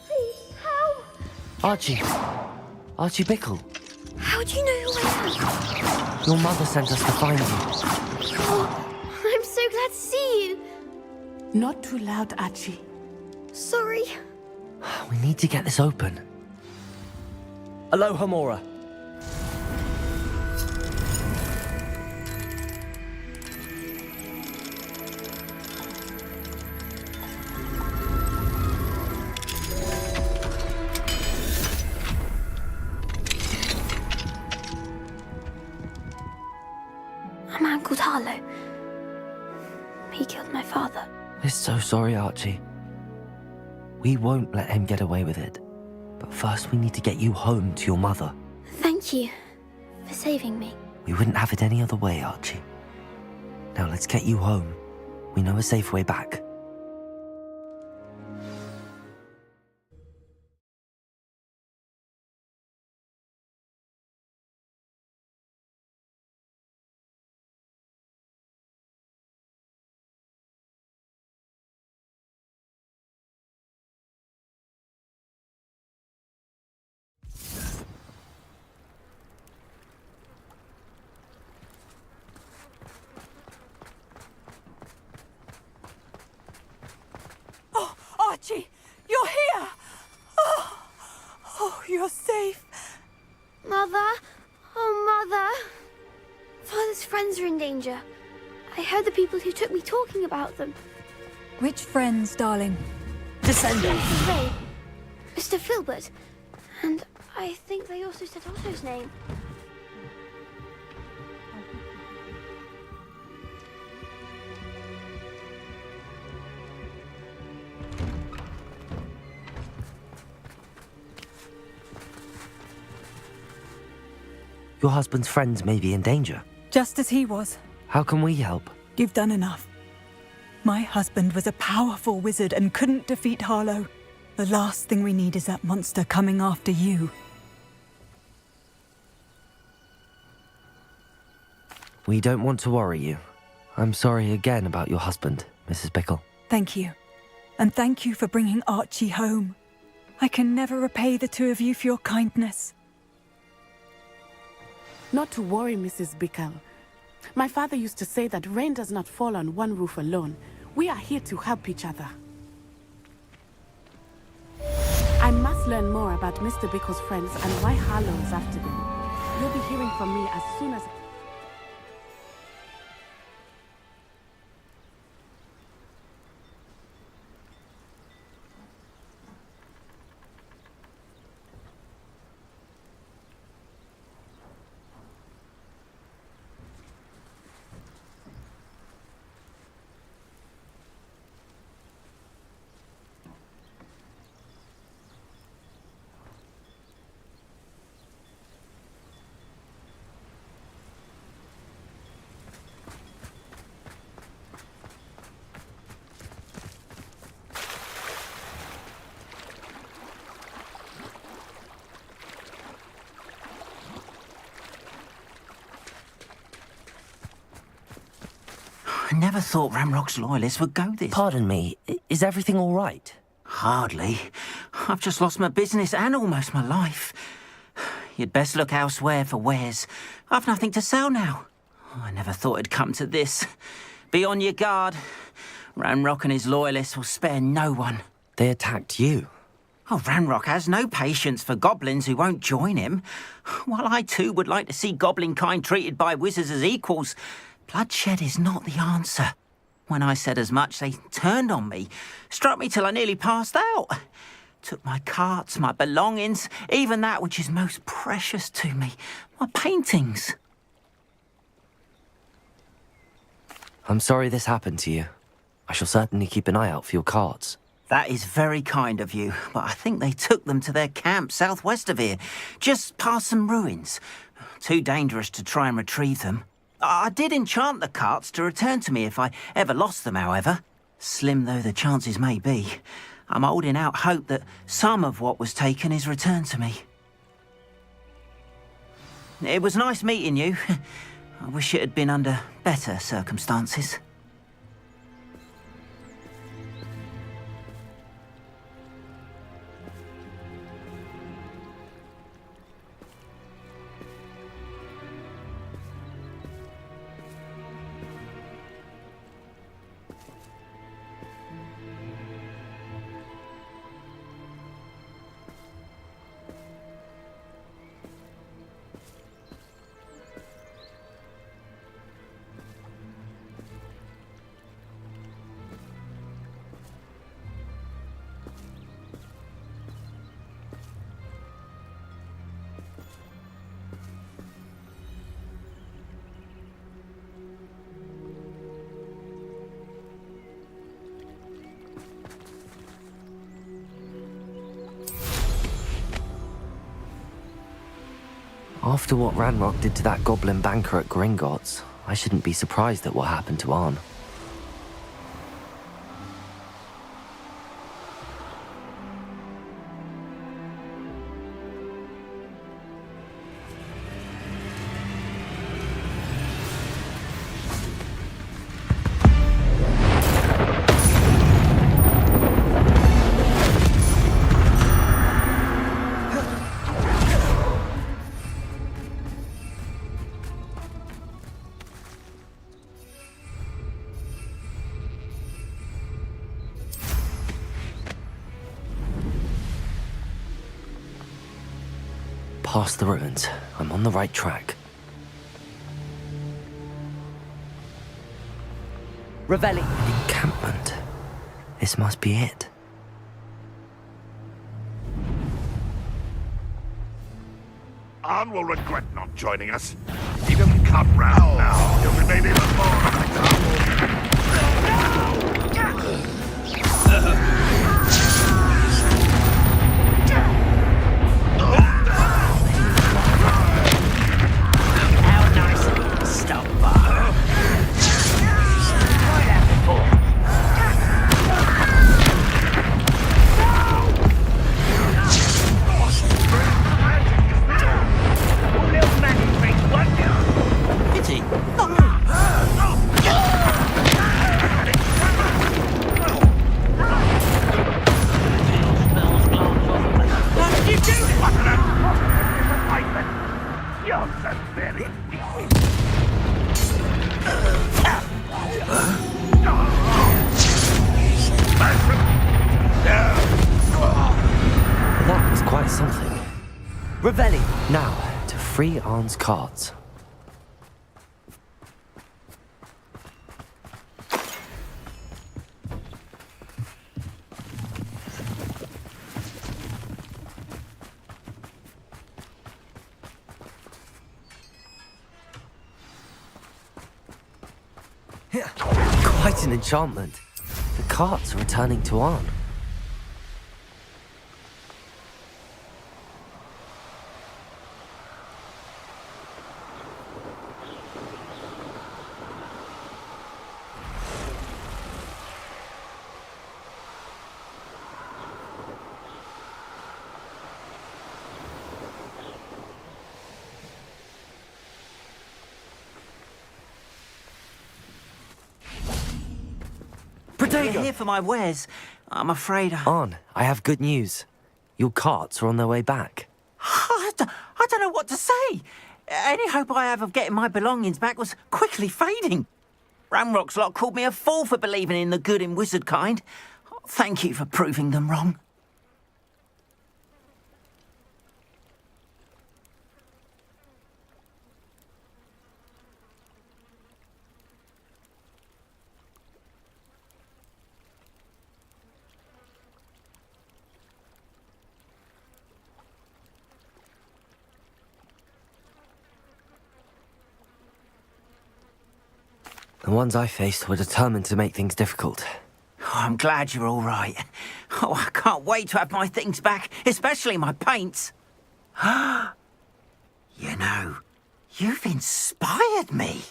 Please, help! Archie. Archie Bickle. How How do you know who I am? Your mother sent us to find you. Oh, I'm so glad to see you. Not too loud, Archie. Sorry. We need to get this open. Aloha, Mora. A man called Harlow. He killed my father. We're so sorry, Archie. We won't let him get away with it. But first we need to get you home to your mother. Thank you for saving me. We wouldn't have it any other way, Archie. Now let's get you home. We know a safe way back. Oh, Archie, you're here! Oh, you're safe. Mother? Oh, Mother. Father's friends are in danger. I heard the people who took me talking about them. Which friends, darling? Mrs. Ray, Mr. Filbert, and I think they also said Otto's name. Your husband's friends may be in danger. Just as he was. How can we help? You've done enough. My husband was a powerful wizard and couldn't defeat Harlow. The last thing we need is that monster coming after you. We don't want to worry you. I'm sorry again about your husband, Mrs. Bickle. Thank you. And thank you for bringing Archie home. I can never repay the two of you for your kindness. Not to worry, Mrs. Bickle. My father used to say that rain does not fall on one roof alone. We are here to help each other. I must learn more about Mr. Bickle's friends and why Harlow is after them. You'll be hearing from me as soon as... I never thought Ramrock's loyalists would go this. Pardon me, is everything all right? Hardly. I've just lost my business and almost my life. You'd best look elsewhere for wares. I've nothing to sell now. I never thought it'd come to this. Be on your guard. Ramrock and his loyalists will spare no one. They attacked you. Oh, Ramrock has no patience for goblins who won't join him. While I too would like to see goblin kind treated by wizards as equals, bloodshed is not the answer. When I said as much, they turned on me, struck me till I nearly passed out. Took my carts, my belongings, even that which is most precious to me, my paintings. I'm sorry this happened to you. I shall certainly keep an eye out for your carts. That is very kind of you, but I think they took them to their camp southwest of here, just past some ruins. Too dangerous to try and retrieve them. I did enchant the carts to return to me if I ever lost them, however. Slim though the chances may be, I'm holding out hope that some of what was taken is returned to me. It was nice meeting you. I wish it had been under better circumstances. After what Ranrock did to that goblin banker at Gringotts, I shouldn't be surprised at what happened to Arn. Past the ruins. I'm on the right track. Revelli. An encampment. This must be it. Arn will regret not joining us. He doesn't come round now. He'll be made even more. How nice of you to stop by. Right out before. Little Maggie brings one down. Pity. What did you do? What an disappointment! You're so very weak. That was quite something. Revelli. Now, to free Arn's cards. Quite an enchantment. The carts are returning to Arn. You're here for my wares. I'm afraid Arn, I have good news. Your carts are on their way back. I don't know what to say. Any hope I have of getting my belongings back was quickly fading. Ramrock's lot called me a fool for believing in the good in wizard kind. Thank you for proving them wrong. The ones I faced were determined to make things difficult. Oh, I'm glad you're all right. Oh, I can't wait to have my things back, especially my paints. You know, you've inspired me.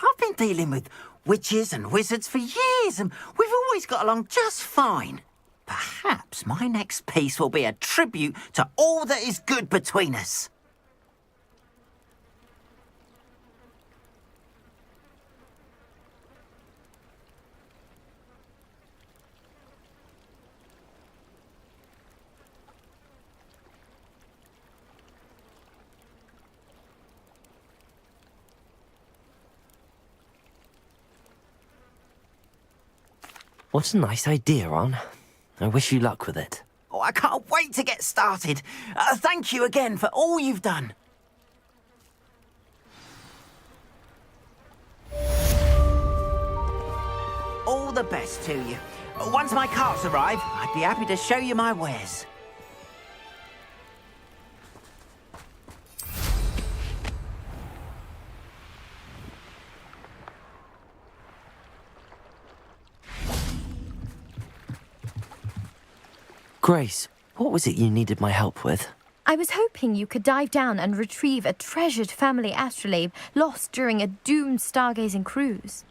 I've been dealing with witches and wizards for years, and we've always got along just fine. Perhaps my next piece will be a tribute to all that is good between us. What a nice idea, Arn. I wish you luck with it. Oh, I can't wait to get started. Thank you again for all you've done. All the best to you. Once my carts arrive, I'd be happy to show you my wares. Grace, what was it you needed my help with? I was hoping you could dive down and retrieve a treasured family astrolabe lost during a doomed stargazing cruise.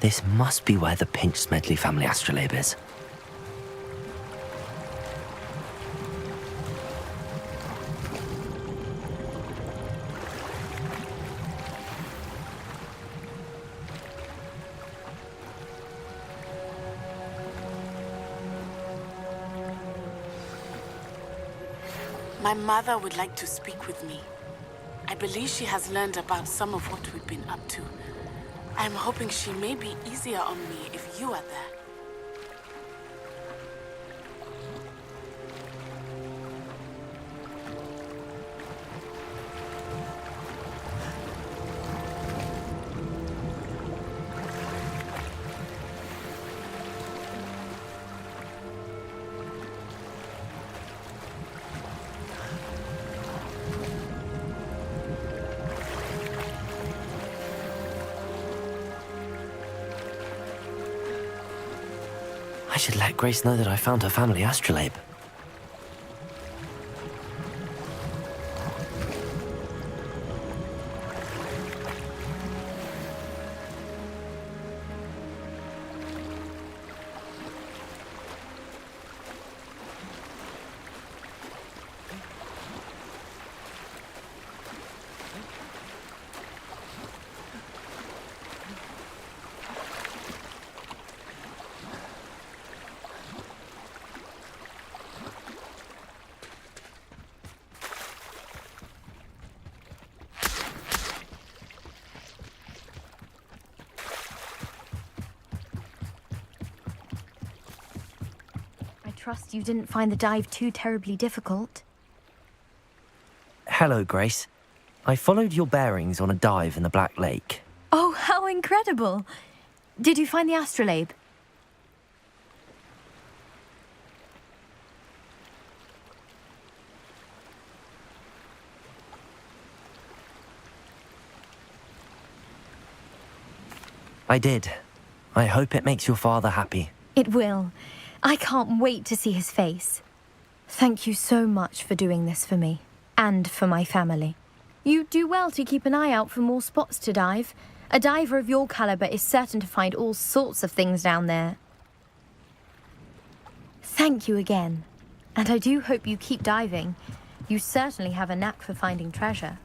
This must be where the Pinch Smedley family astrolabe is. My mother would like to speak with me. I believe she has learned about some of what we've been up to. I'm hoping she may be easier on me if you are there. I should let Grace know that I found her family astrolabe. Trust you didn't find the dive too terribly difficult. Hello, Grace. I followed your bearings on a dive in the Black Lake. Oh, how incredible! Did you find the astrolabe? I did. I hope it makes your father happy. It will. I can't wait to see his face. Thank you so much for doing this for me, and for my family. You do well to keep an eye out for more spots to dive. A diver of your caliber is certain to find all sorts of things down there. Thank you again, and I do hope you keep diving. You certainly have a knack for finding treasure.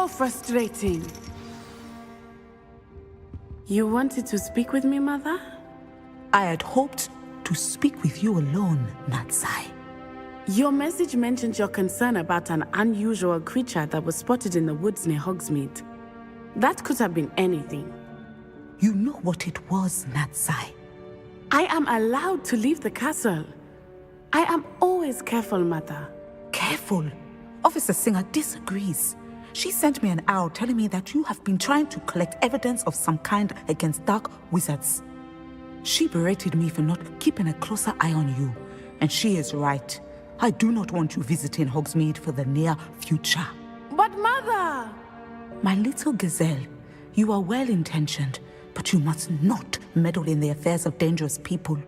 So frustrating. You wanted to speak with me, Mother? I had hoped to speak with you alone, Natsai. Your message mentioned your concern about an unusual creature that was spotted in the woods near Hogsmeade. That could have been anything. You know what it was, Natsai. I am allowed to leave the castle. I am always careful, Mother. Careful? Officer Singer disagrees. She sent me an owl telling me that you have been trying to collect evidence of some kind against dark wizards. She berated me for not keeping a closer eye on you, and she is right. I do not want you visiting Hogsmeade for the near future. But Mother! My little gazelle, you are well-intentioned, but you must not meddle in the affairs of dangerous people.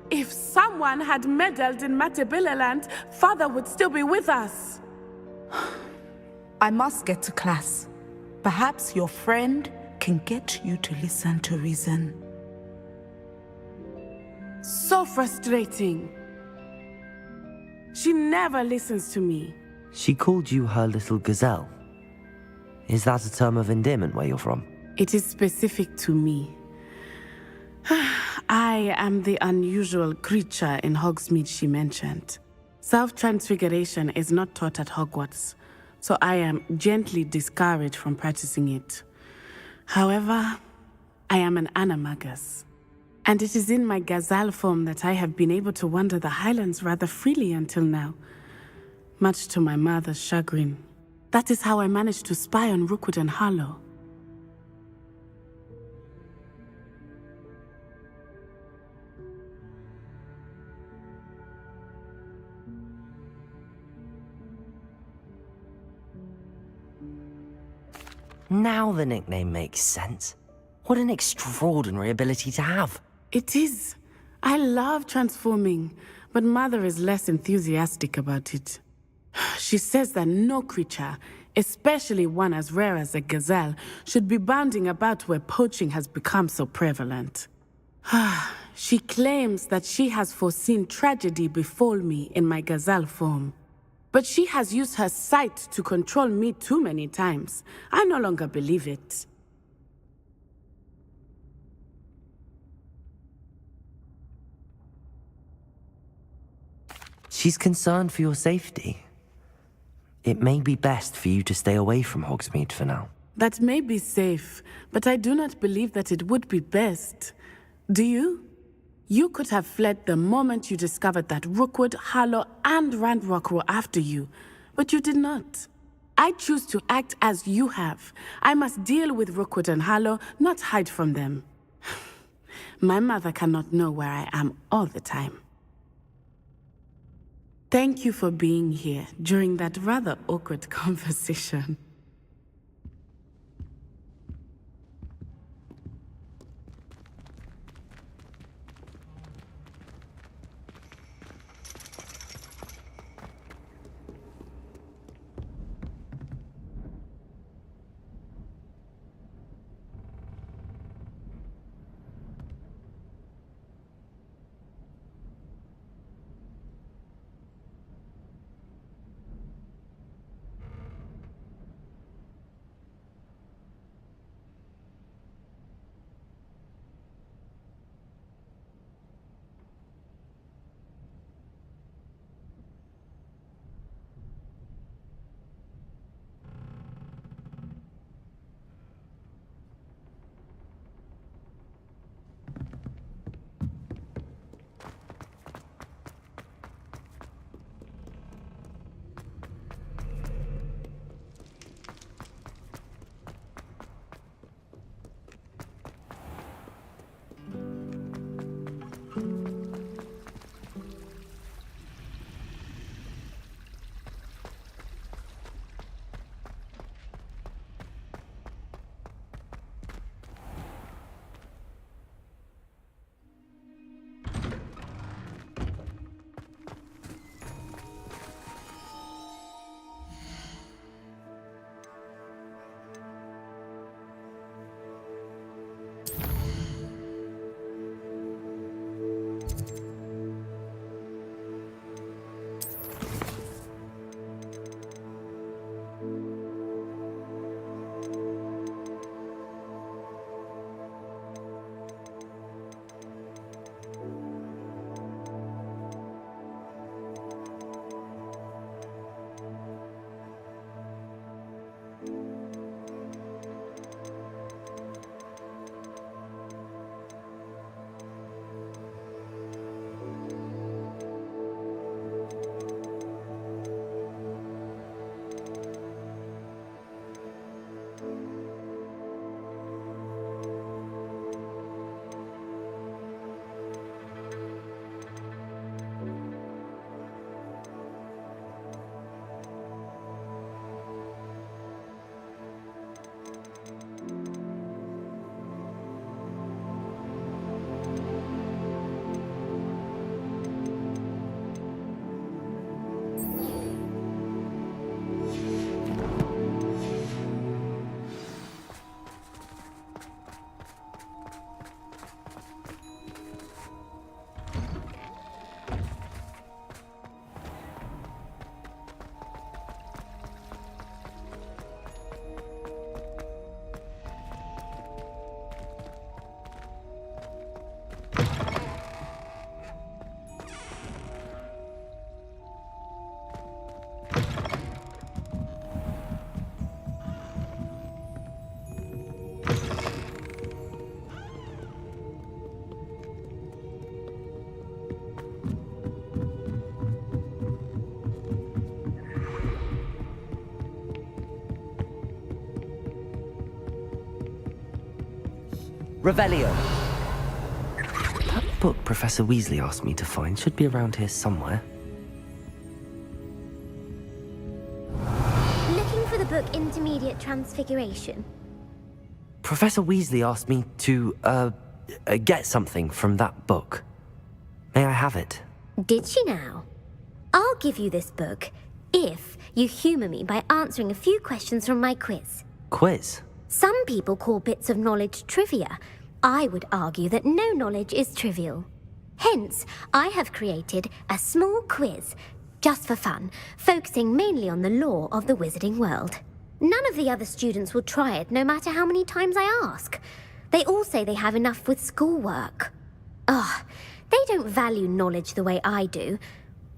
If someone had meddled in Matabeleland, Father would still be with us. I must get to class. Perhaps your friend can get you to listen to reason. So frustrating. She never listens to me. She called you her little gazelle. Is that a term of endearment where you're from? It is specific to me. I am the unusual creature in Hogsmeade she mentioned. Self-transfiguration is not taught at Hogwarts, so I am gently discouraged from practicing it. However, I am an animagus, and it is in my gazelle form that I have been able to wander the Highlands rather freely until now, much to my mother's chagrin. That is how I managed to spy on Rookwood and Harlow. Now the nickname makes sense. What an extraordinary ability to have. It is. I love transforming, but Mother is less enthusiastic about it. She says that no creature, especially one as rare as a gazelle, should be bounding about where poaching has become so prevalent. She claims that she has foreseen tragedy befall me in my gazelle form. But she has used her sight to control me too many times. I no longer believe it. She's concerned for your safety. It may be best for you to stay away from Hogsmeade for now. That may be safe, but I do not believe that it would be best. Do you? You could have fled the moment you discovered that Rookwood, Harlow, and Ranrock were after you, but you did not. I choose to act as you have. I must deal with Rookwood and Harlow, not hide from them. My mother cannot know where I am all the time. Thank you for being here during that rather awkward conversation. Revelio. That book Professor Weasley asked me to find should be around here somewhere. Looking for the book Intermediate Transfiguration. Professor Weasley asked me to, get something from that book. May I have it? Did she now? I'll give you this book if you humour me by answering a few questions from my quiz. Quiz? Some people call bits of knowledge trivia. I would argue that no knowledge is trivial. Hence, I have created a small quiz, just for fun, focusing mainly on the lore of the wizarding world. None of the other students will try it, no matter how many times I ask. They all say they have enough with schoolwork. Ugh, they don't value knowledge the way I do.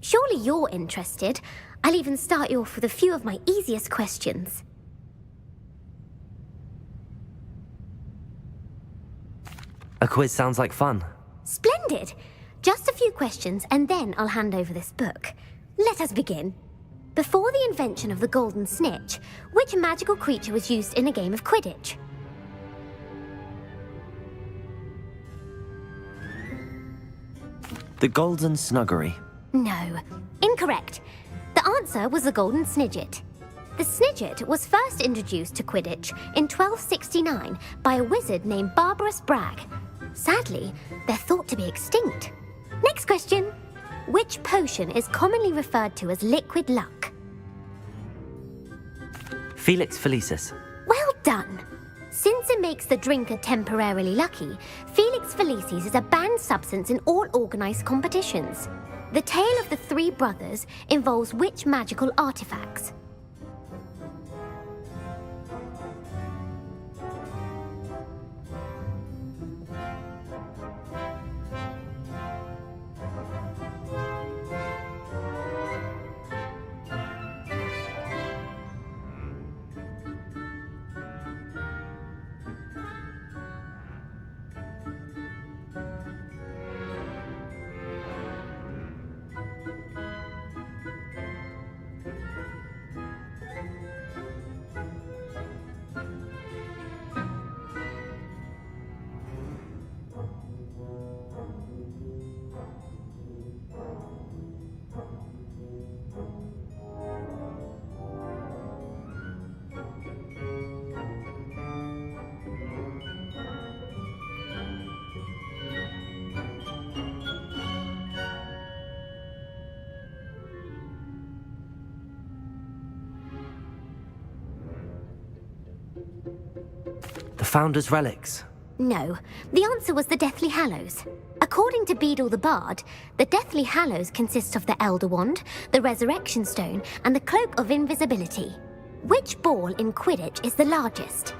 Surely you're interested. I'll even start you off with a few of my easiest questions. A quiz sounds like fun. Splendid! Just a few questions and then I'll hand over this book. Let us begin. Before the invention of the golden snitch, which magical creature was used in a game of Quidditch? The Golden Snuggery. No. Incorrect. The answer was the golden snidget. The snidget was first introduced to Quidditch in 1269 by a wizard named Barbarous Bragg. Sadly, they're thought to be extinct. Next question. Which potion is commonly referred to as liquid luck? Felix Felicis. Well done. Since it makes the drinker temporarily lucky, Felix Felicis is a banned substance in all organised competitions. The tale of the three brothers involves which magical artifacts? The Founder's Relics. No, the answer was the Deathly Hallows. According to Beadle the Bard, the Deathly Hallows consists of the Elder Wand, the Resurrection Stone, and the Cloak of Invisibility. Which ball in Quidditch is the largest?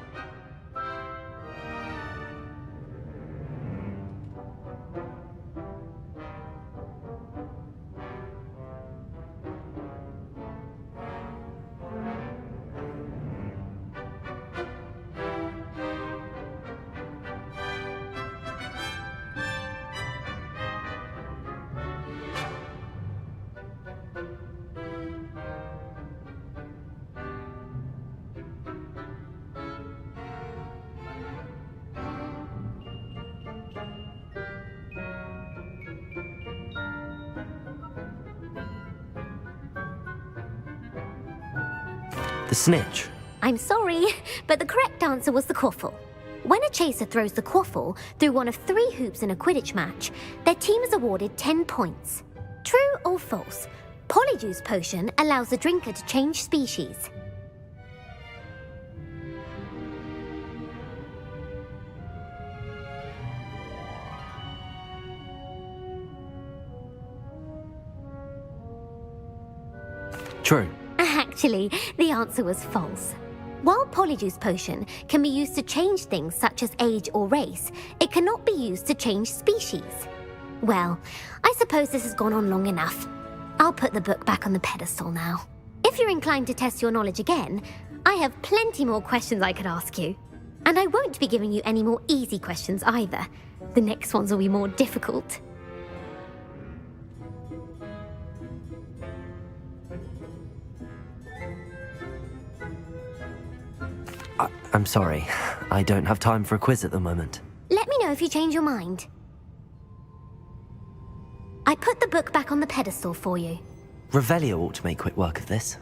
The Snitch. I'm sorry, but the correct answer was the quaffle. When a chaser throws the quaffle through one of 3 hoops in a Quidditch match, their team is awarded 10 points. True or false? Polyjuice potion allows the drinker to change species. True. Actually, the answer was false. While Polyjuice Potion can be used to change things such as age or race, it cannot be used to change species. Well, I suppose this has gone on long enough. I'll put the book back on the pedestal now. If you're inclined to test your knowledge again, I have plenty more questions I could ask you. And I won't be giving you any more easy questions either. The next ones will be more difficult. I'm sorry. I don't have time for a quiz at the moment. Let know if you change your mind. I put the book back on the pedestal for you. Revelio ought to make quick work of this.